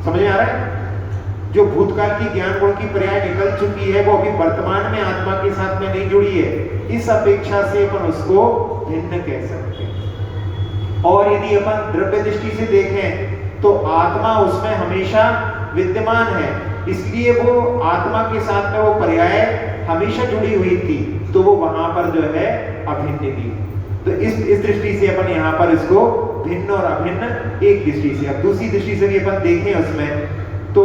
समझ में आ रहा है? जो भूतकाल की ज्ञान गुण की पर्याय निकल चुकी है वो अभी वर्तमान में आत्मा के साथ में नहीं जुड़ी है। इस अपेक्षा से अपन उसको भिन्न कह सकते हैं। और यदि अपन द्रव्य दृष्टि से देखें तो आत्मा उसमें हमेशा विद्यमान है, इसलिए वो आत्मा के साथ में वो पर्याय हमेशा जुड़ी हुई थी, तो वो वहां पर जो है अभिन्न थी। तो इस दृष्टि से अपन यहाँ पर इसको भिन्न और अभिन्न एक दृष्टि से। अब दूसरी दृष्टि से भी अपन देखें उसमें, तो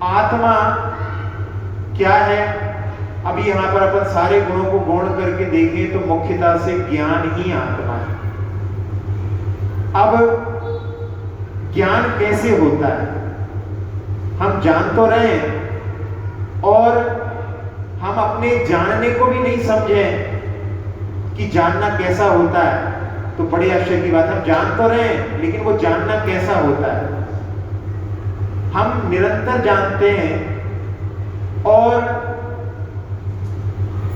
आत्मा क्या है? अभी यहाँ पर अपन सारे गुणों को गौण करके देखें तो मुख्यतः से ज्ञान ही आत्मा है। अब ज्ञान कैसे होता है। हम जान तो रहे हैं और हम अपने जानने को भी नहीं समझे कि जानना कैसा होता है। तो बड़े आश्चर्य की बात, हम जान तो रहे हैं लेकिन वो जानना कैसा होता है। हम निरंतर जानते हैं और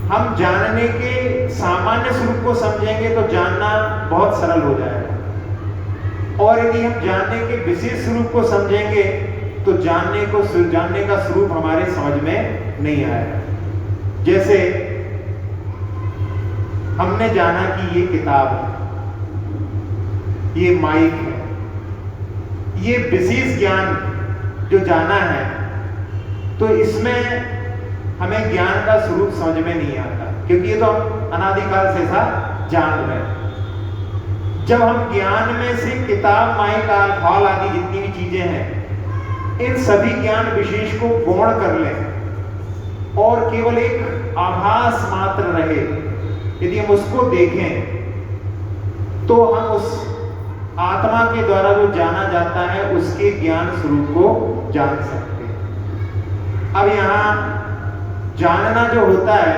हम जानने के सामान्य स्वरूप को समझेंगे तो जानना बहुत सरल हो जाएगा, और यदि हम जानने के विशेष स्वरूप को समझेंगे तो जानने का स्वरूप हमारे समझ में नहीं आएगा। जैसे हमने जाना कि ये किताब है, ये माइक है, ये विशेष ज्ञान जो जाना है, तो इसमें हमें ज्ञान का स्वरूप समझ में नहीं आता, क्योंकि ये तो हम अनादिकाल से ऐसा जान रहे हैं। जब हम ज्ञान में से किताब, माइक, फॉल आदि जितनी भी चीजें हैं, इन सभी ज्ञान विशेष को गौण कर लें और केवल एक आभास मात्र रहे, यदि हम उसको देखें तो हम उस आत्मा के द्वारा जो जाना जाता है उसके ज्ञान स्वरूप को जान सकते हैं। अब यहाँ जानना जो होता है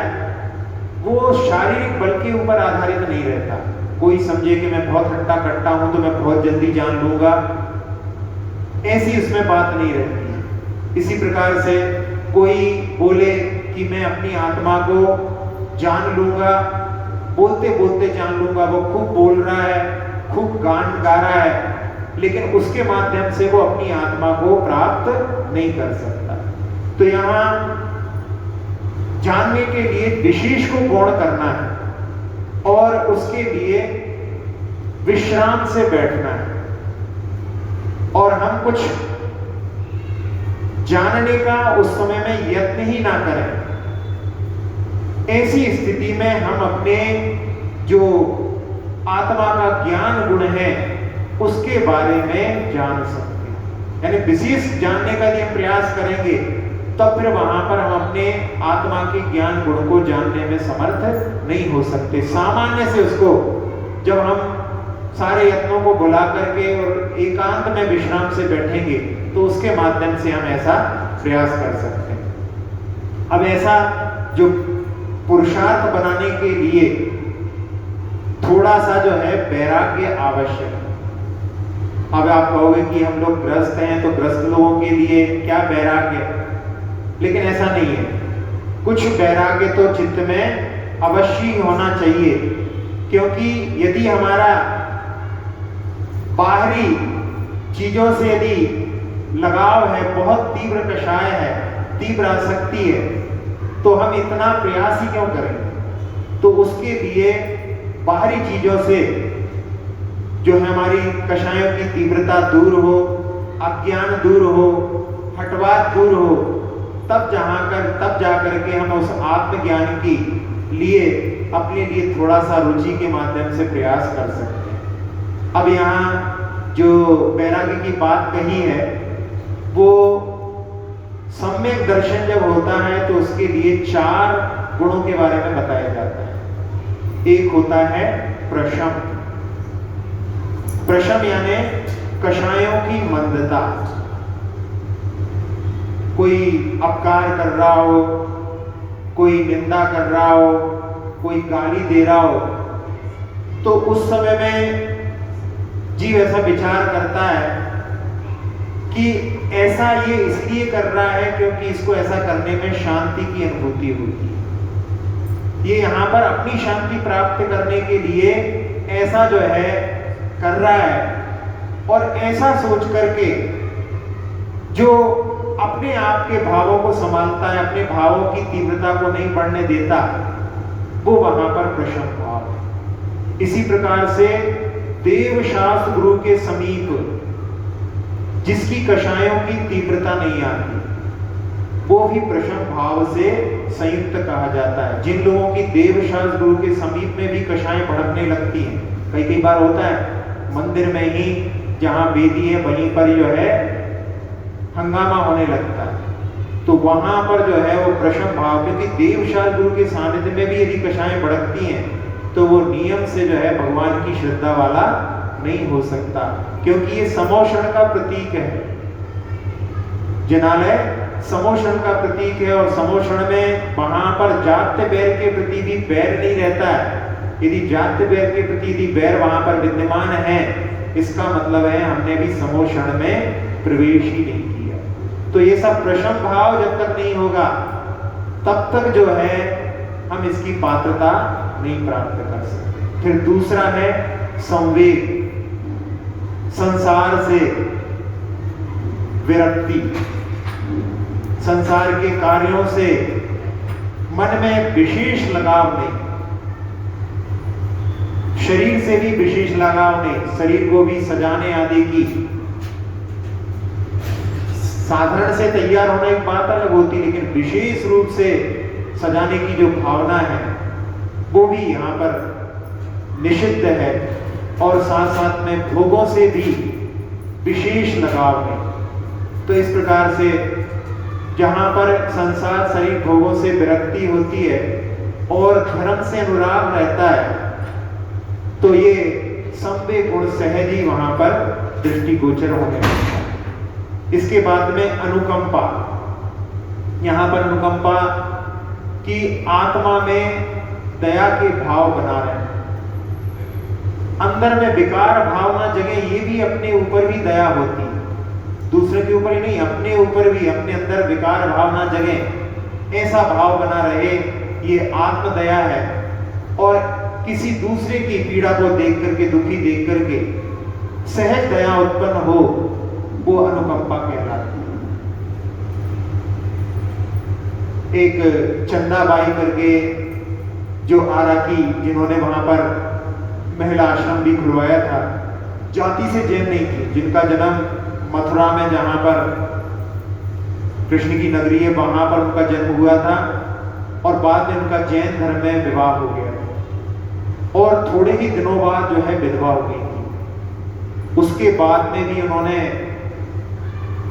वो शारीरिक बल के ऊपर आधारित नहीं रहता। कोई समझे कि मैं बहुत हट्टा कट्टा हूं तो मैं बहुत जल्दी जान लूंगा, ऐसी उसमें बात नहीं रहती। इसी प्रकार से कोई बोले कि मैं अपनी आत्मा को जान लूंगा, बोलते बोलते जान लूंगा, वो खूब बोल रहा है, खूब गान गा रहा है, लेकिन उसके माध्यम से वो अपनी आत्मा को प्राप्त नहीं कर सकता। तो यहाँ जानने के लिए विशेष को गौण करना है और उसके लिए विश्राम से बैठना है, और हम कुछ जानने का उस समय में यत्न ही ना करें। ऐसी स्थिति में हम अपने जो आत्मा का ज्ञान गुण है उसके बारे में जान सकते हैं। यानी विशेष जानने का यदि हम प्रयास करेंगे तब फिर वहां पर हम अपने आत्मा के ज्ञान गुण को जानने में समर्थ नहीं हो सकते। सामान्य से उसको जब हम सारे यत्नों को बुला करके और एकांत में विश्राम से बैठेंगे तो उसके माध्यम से हम ऐसा प्रयास कर सकते हैं। अब ऐसा जो पुरुषार्थ बनाने के लिए थोड़ा सा जो है वैराग्य आवश्यक है। अब आप कहोगे कि हम लोग ग्रस्त हैं तो ग्रस्त लोगों के लिए क्या वैराग्य, लेकिन ऐसा नहीं है। कुछ वैराग्य तो चित्त में अवश्य होना चाहिए, क्योंकि यदि हमारा बाहरी चीजों से यदि लगाव है, बहुत तीव्र कषाय है, तीव्र आसक्ति है, तो हम इतना प्रयास ही क्यों करें। तो उसके लिए बाहरी चीजों से जो है हमारी कषायों की तीव्रता दूर हो, अज्ञान दूर हो, हठवाद दूर हो, तब जाकर के हम उस आत्मज्ञान की लिए अपने लिए थोड़ा सा रुचि के माध्यम से प्रयास कर सकते हैं। अब यहाँ जो वैराग्य की बात कही है वो सम्यक दर्शन जब होता है तो उसके लिए 4 गुणों के बारे में बताया जाता है। एक होता है प्रशम। प्रशम यानी कषायों की मंदता। कोई अपकार कर रहा हो, कोई निंदा कर रहा हो, कोई गाली दे रहा हो, तो उस समय में जीव ऐसा विचार करता है कि ऐसा ये इसलिए कर रहा है क्योंकि इसको ऐसा करने में शांति की अनुभूति हुई। ये यहाँ पर अपनी शांति प्राप्त करने के लिए ऐसा जो है कर रहा है, और ऐसा सोच करके जो अपने आप के भावों को संभालता है, अपने भावों की तीव्रता को नहीं बढ़ने देता, वो वहां पर प्रशम भाव है। इसी प्रकार से देव शास्त्र गुरु के समीप जिसकी कषायों की तीव्रता नहीं आती, वो भी प्रशम भाव से संयुक्त कहा जाता है। जिन लोगों की देव शास्त्र गुरु के समीप में भी कषाएं भड़कने लगती हैं, कई बार होता है मंदिर में ही जहां वेदी है वहीं पर जो है हंगामा होने लगता है, तो वहां पर जो है वो प्रशम भाव, क्योंकि देव शास्त्र गुरु के सानिध्य में भी यदि कषाएं भड़कती हैं तो वो नियम से जो है भगवान की श्रद्धा वाला नहीं हो सकता, क्योंकि ये समोषण का प्रतीक है। जिनालय समोषण का प्रतीक है, और समोषण में वहां पर जात्य बैर के प्रति भी बैर नहीं रहता है। यदि जात्य बैर के प्रति यदि बैर वहां पर विद्यमान है, इसका मतलब है हमने भी समोषण में प्रवेश ही नहीं किया। तो ये सब प्रशम भाव जब तक नहीं होगा तब तक जो है हम इसकी पात्रता नहीं प्राप्त कर सकते। फिर दूसरा है संवेग, संसार से विरक्ति, संसार के कार्यों से मन में विशेष लगाव नहीं, शरीर से भी विशेष लगाव नहीं। शरीर को भी सजाने आदि की साधारण से तैयार होना एक बात अलग होती, लेकिन विशेष रूप से सजाने की जो भावना है वो भी यहाँ पर निषिद्ध है। और साथ साथ में भोगों से भी विशेष लगाव है। तो इस प्रकार से जहाँ पर संसार शरीर भोगों से विरक्ति होती है और धर्म से अनुराग रहता है, तो ये संवेग गुण सहज ही वहां पर दृष्टिगोचर होने लगता है। इसके बाद में अनुकंपा, यहाँ पर अनुकंपा की आत्मा में दया के भाव बना रहे, अंदर में विकार भाव ना जगे, ये भी अपने ऊपर भी दया होती है, दूसरे के ऊपर ही नहीं, अपने ऊपर भी, अपने अंदर विकार भाव ना जगे, ऐसा भाव बना रहे, ये आत्मदया है। और किसी दूसरे की पीड़ा को देख करके, दुखी देख करके सहज दया उत्पन्न हो, वो अनुकंपा कहलाती है। एक चंदाबाई करके जो आरा की, जिन्होंने वहां पर महिला आश्रम भी खुलवाया था, जाति से जैन नहीं थी, जिनका जन्म मथुरा में, जहां पर कृष्ण की नगरी है, वहां पर उनका जन्म हुआ था, और बाद में उनका जैन धर्म में विवाह हो गया और थोड़े ही दिनों बाद जो है विधवा हो गई थी। उसके बाद में भी उन्होंने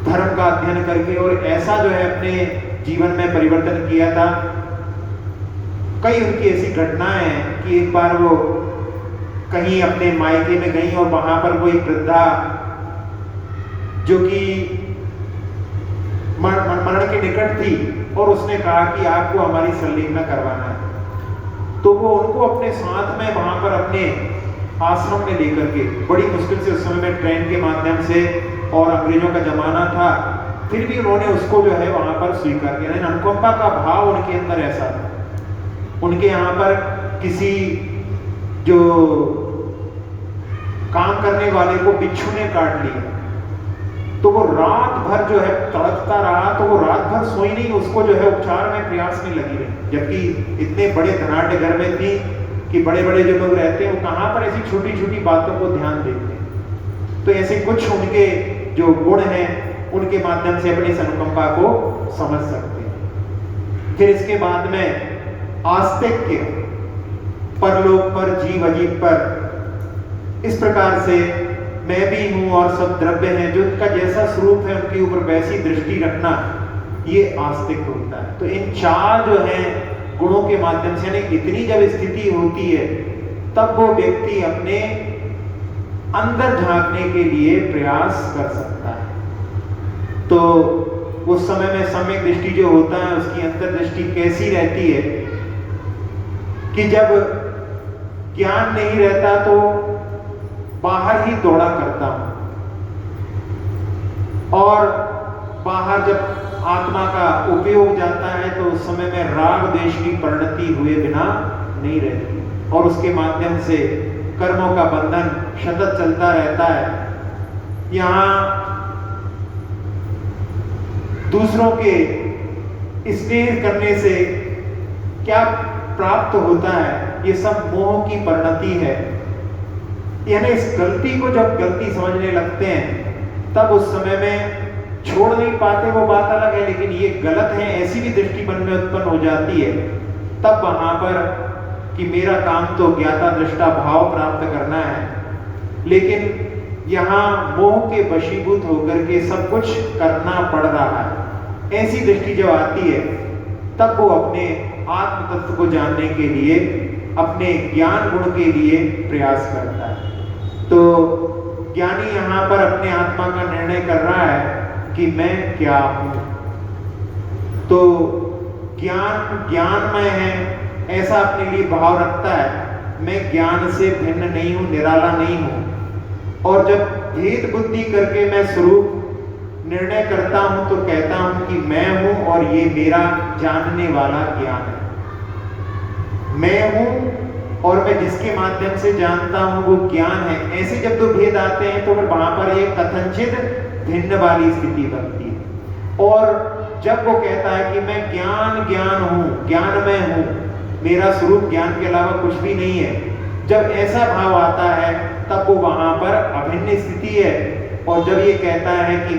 धर्म का अध्ययन करके और ऐसा जो है अपने जीवन में परिवर्तन किया था। कई उनकी ऐसी घटनाएं हैं कि एक बार वो कहीं अपने मायके में गई और वहां पर वो एक वृद्धा जो कि मरण के निकट थी, और उसने कहा कि आपको हमारी संलिग्न करवाना है। तो वो उनको अपने साथ में वहां पर अपने आश्रम में लेकर के, बड़ी मुश्किल से उस समय में ट्रेन के माध्यम से, और अंग्रेजों का जमाना था, फिर भी उन्होंने उसको जो है वहां पर स्वीकार किया। अनुकंपा का भाव उनके अंदर ऐसा था। उनके यहाँ पर किसी जो काम करने वाले को बिच्छू ने काट लिया, तो वो रात भर जो है तड़पता रहा, तो वो रात भर सोई नहीं, उसको जो है उपचार में प्रयास में लगी रही। जबकि इतने बड़े धनाढ़ घर में थी कि बड़े बड़े जो लोग रहते हैं वो कहाँ पर ऐसी छोटी छोटी बातों को ध्यान देते हैं। तो ऐसे कुछ उनके जो गुण हैं उनके माध्यम से अपनी अनुकंपा को समझ सकते हैं। फिर इसके बाद में आस्तिक्य, परलोक पर, जीव अजीव पर, इस प्रकार से मैं भी हूं और सब द्रव्य हैं, जो उनका जैसा स्वरूप है उनके ऊपर वैसी दृष्टि रखना, ये आस्तिक होता है। तो इन चार जो हैं गुणों के माध्यम से, यानी इतनी जब स्थिति होती है तब वो व्यक्ति अपने अंदर झांकने के लिए प्रयास कर सकता है। तो उस समय में सम्यक दृष्टि जो होता है उसकी अंतर्दृष्टि कैसी रहती है कि जब ज्ञान नहीं रहता तो बाहर ही दौड़ा करता हूं, और बाहर जब आत्मा का उपयोग जाता है तो उस समय में राग द्वेष की परिणति हुए बिना नहीं रहती, और उसके माध्यम से कर्मों का बंधन सतत चलता रहता है। यहाँ दूसरों के स्नेह करने से क्या प्राप्त होता है, ये सब मोह की परिणति है। यानी इस गलती को जब गलती समझने लगते हैं तब उस समय में छोड़ नहीं पाते, वो बात अलग है, लेकिन ये गलत है ऐसी भी दृष्टि मन में उत्पन्न हो जाती है। तब वहां पर कि मेरा काम तो ज्ञाता दृष्टा भाव प्राप्त करना है, लेकिन यहाँ मोह के वशीभूत होकर के सब कुछ करना पड़ रहा है, ऐसी दृष्टि जब आती है तब वो अपने आत्म तत्व को जानने के लिए, अपने ज्ञान गुण के लिए प्रयास करता है। तो ज्ञानी यहाँ पर अपने आत्मा का निर्णय कर रहा है कि मैं क्या हूँ। तो ज्ञानमय है ऐसा अपने लिए भाव रखता है, मैं ज्ञान से भिन्न नहीं हूँ, निराला नहीं हूँ। और जब भेद बुद्धि करके मैं स्वरूप निर्णय करता हूँ तो कहता हूँ कि मैं हूँ और ये मेरा जानने वाला ज्ञान है। मैं हूँ और मैं जिसके माध्यम से जानता हूँ वो ज्ञान है। ऐसे जब दो भेद आते हैं तो फिर वहां पर एक कथनचित भिन्न वाली स्थिति बनती है। और जब वो कहता है कि मैं ज्ञान हूँ, ज्ञानमय हूँ, मेरा स्वरूप ज्ञान के अलावा कुछ भी नहीं है, जब ऐसा भाव आता है तब वो वहां पर अभिन्न स्थिति है। और जब ये कहता है कि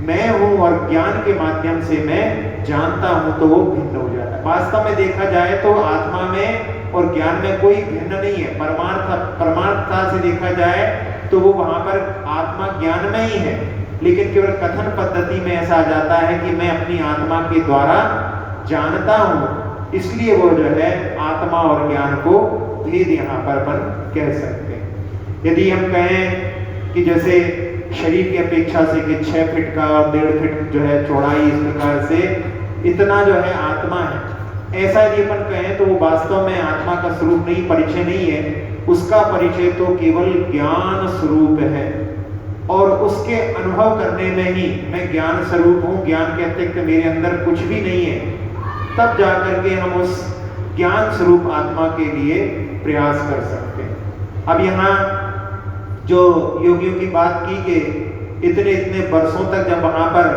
मैं हूं और ज्ञान के माध्यम से मैं जानता हूं तो वो भिन्न हो जाता है। वास्तव में देखा जाए तो आत्मा में और ज्ञान में कोई भिन्न नहीं है। परमार्थता से देखा जाए तो वो वहां पर आत्मा ज्ञान में ही है, लेकिन केवल कथन पद्धति में ऐसा आ जाता है कि मैं अपनी आत्मा के द्वारा जानता हूं, इसलिए वो जो है आत्मा और ज्ञान को भेद यहाँ पर अपन कह सकते हैं। यदि हम कहें कि जैसे शरीर की अपेक्षा से कि 6 फीट का और 1.5 फीट जो है चौड़ाई, इस प्रकार से इतना जो है आत्मा है, ऐसा यदि अपन कहें तो वो वास्तव में आत्मा का स्वरूप नहीं, परिचय नहीं है। उसका परिचय तो केवल ज्ञान स्वरूप है और उसके अनुभव करने में ही मैं ज्ञान स्वरूप हूँ, ज्ञान के अतिरिक्त मेरे अंदर कुछ भी नहीं है, तब जाकर के हम उस ज्ञान स्वरूप आत्मा के लिए प्रयास कर सकते हैं। अब यहाँ जो योगियों की बात की कि इतने वर्षों तक जब वहां पर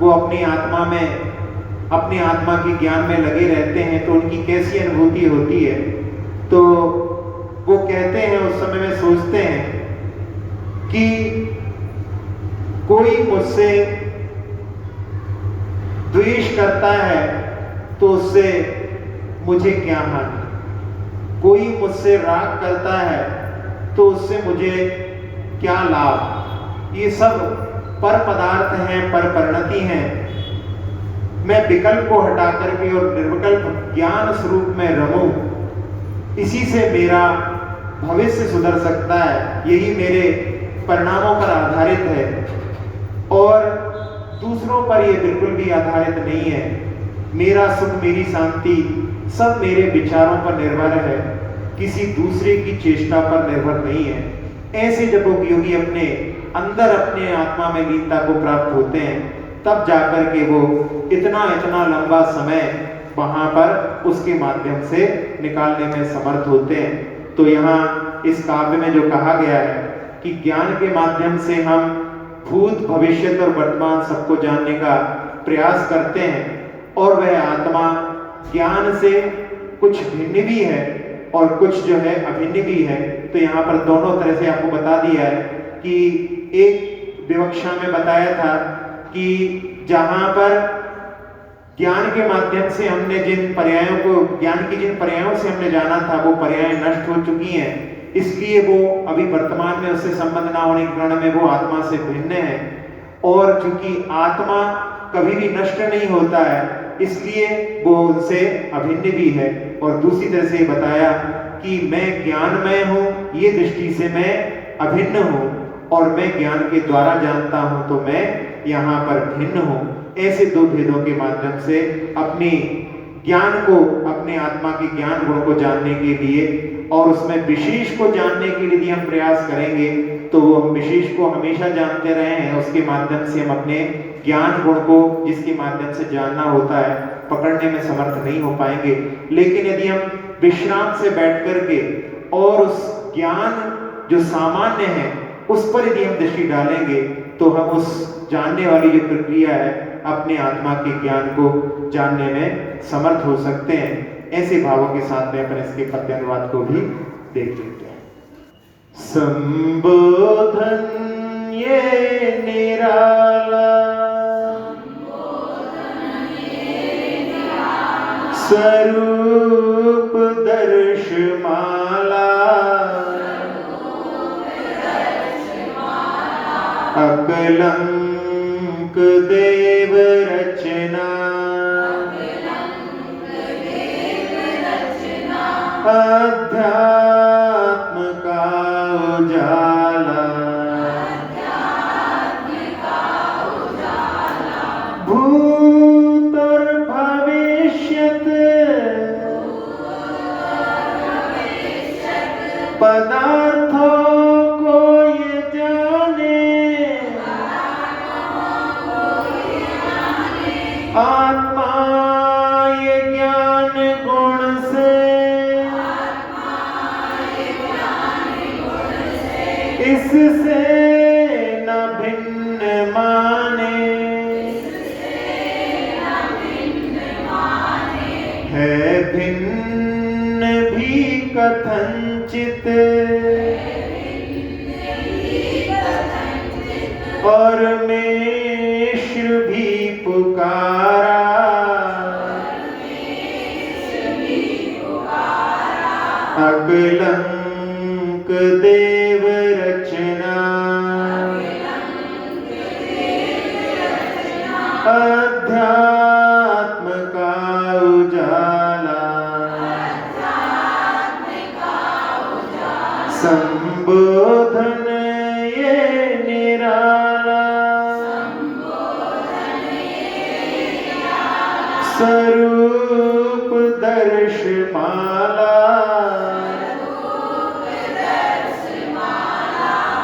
वो अपनी आत्मा के ज्ञान में लगे रहते हैं तो उनकी कैसी अनुभूति होती है, तो वो कहते हैं उस समय में सोचते हैं कि कोई मुझसे द्वेष करता है तो उससे मुझे क्या हानि, कोई मुझसे राग करता है तो उससे मुझे क्या लाभ। ये सब पर पदार्थ हैं, पर परिणति हैं। मैं विकल्प को हटा करके और निर्विकल्प ज्ञान स्वरूप में रमूं, इसी से मेरा भविष्य सुधर सकता है, यही मेरे परिणामों पर आधारित है और दूसरों पर यह बिल्कुल भी आधारित नहीं है। मेरा सुख, मेरी शांति सब मेरे विचारों पर निर्भर है, किसी दूसरे की चेष्टा पर निर्भर नहीं है। ऐसे जब योगी अपने अंदर अपने आत्मा में लीनता को प्राप्त होते हैं तब जाकर के वो इतना लंबा समय वहां पर उसके माध्यम से निकालने में समर्थ होते हैं। तो यहाँ इस काव्य में जो कहा गया है कि ज्ञान के माध्यम से हम भूत, भविष्य और वर्तमान सबको जानने का प्रयास करते हैं और वह आत्मा ज्ञान से कुछ भिन्न भी है और कुछ जो है अभिन्न भी है। तो यहाँ पर दोनों तरह से आपको बता दिया है कि एक विवक्षा में बताया था कि जहां पर ज्ञान के माध्यम से हमने जिन पर्यायों से हमने जाना था वो पर्याय नष्ट हो चुकी हैं, इसलिए वो अभी वर्तमान में उससे संबंध ना होने के कारण में वो आत्मा से भिन्न है। और चूंकि आत्मा कभी भी नष्ट नहीं होता है इसलिए वो उनसे अभिन्न भी है। और दूसरी तरह से बताया कि मैं ज्ञानमय हूँ, ये दृष्टि से मैं अभिन्न हूँ और मैं ज्ञान के द्वारा जानता हूँ तो मैं यहाँ पर भिन्न हूँ। ऐसे दो भेदों के माध्यम से अपने ज्ञान को, अपने आत्मा के ज्ञान गुण को जानने के लिए और उसमें विशेष को जानने के लिए हम प्रयास करेंगे तो वो हम विशेष को हमेशा जानते रहे हैं, उसके माध्यम से हम अपने ज्ञान गुण को जिसके माध्यम से जानना होता है पकड़ने में समर्थ नहीं हो पाएंगे। लेकिन यदि हम विश्राम से बैठ करके और उस ज्ञान जो सामान्य है उस पर यदि हम दृष्टि डालेंगे तो हम उस जानने वाली जो प्रक्रिया है अपने आत्मा के ज्ञान को जानने में समर्थ हो सकते हैं। ऐसे भावों के साथ में अपन इसके पद्य अनुवाद को भी देख लेते हैं। संबोधन ये निराला, स्वरूप दर्शमाला, अकलंक देव रचना, अध्यात्म का उजाला, भूत और भविष्यत पदार्थों को ये जाने, आत्मा ये ज्ञान गुण से इससे न भिन्न माने, है भिन्न भी कथनचित और मिश्र भी पुकारा, अकलंक देव रचना, अध्यात्म का उजाला, संबोधन ये निराला, स्वरूप दर्शमाला,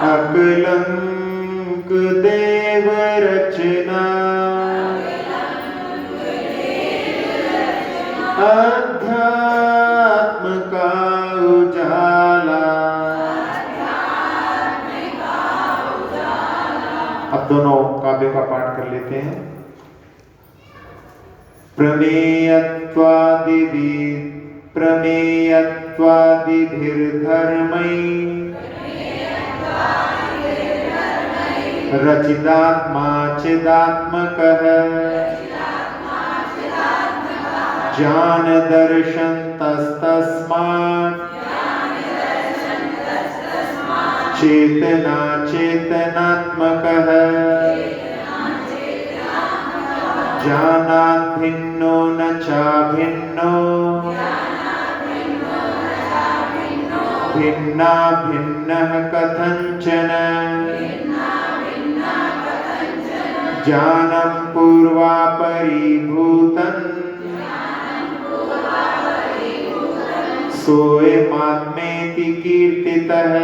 अकलंक देव रचना, अध्यात्म का उजाला। अब दोनों काव्यों का पाठ कर लेते हैं। प्रमेयत्वादिभिर्धर्मै रचितात्मा चिदात्मकः ज्ञान दर्शन तस्तस्मात् चेतना चेतनात्मकः ज्ञानात् भिन्नो न चाभिन्नो भिन्ना भिन्नः कथंचन ज्ञानं पूर्वापरीभूतं सोऽयमात्मेति कीर्तितः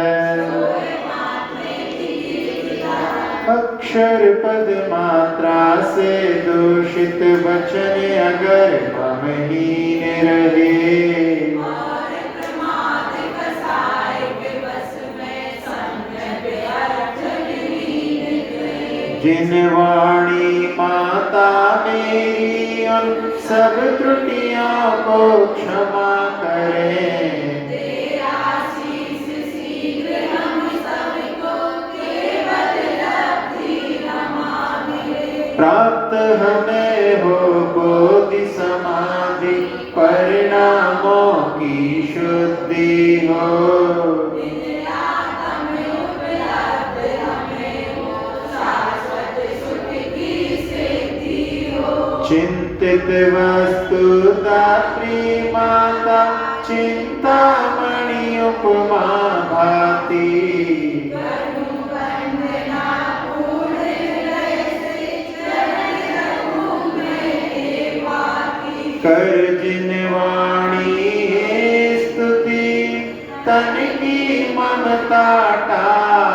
अक्षर पद मात्रा से दूषित वचन अगर ममहीन रहे जिन वाणी माता मेरी उन सब त्रुटियों को क्षमा करें। प्राप्त हमें हो बोधि समाधि परिणामों की शुद्धि हो। चिंतित वस्तु दात्री माता चिंतामणि उपमा भाती कर जिन वाणी स्तुति तन की ममता टाल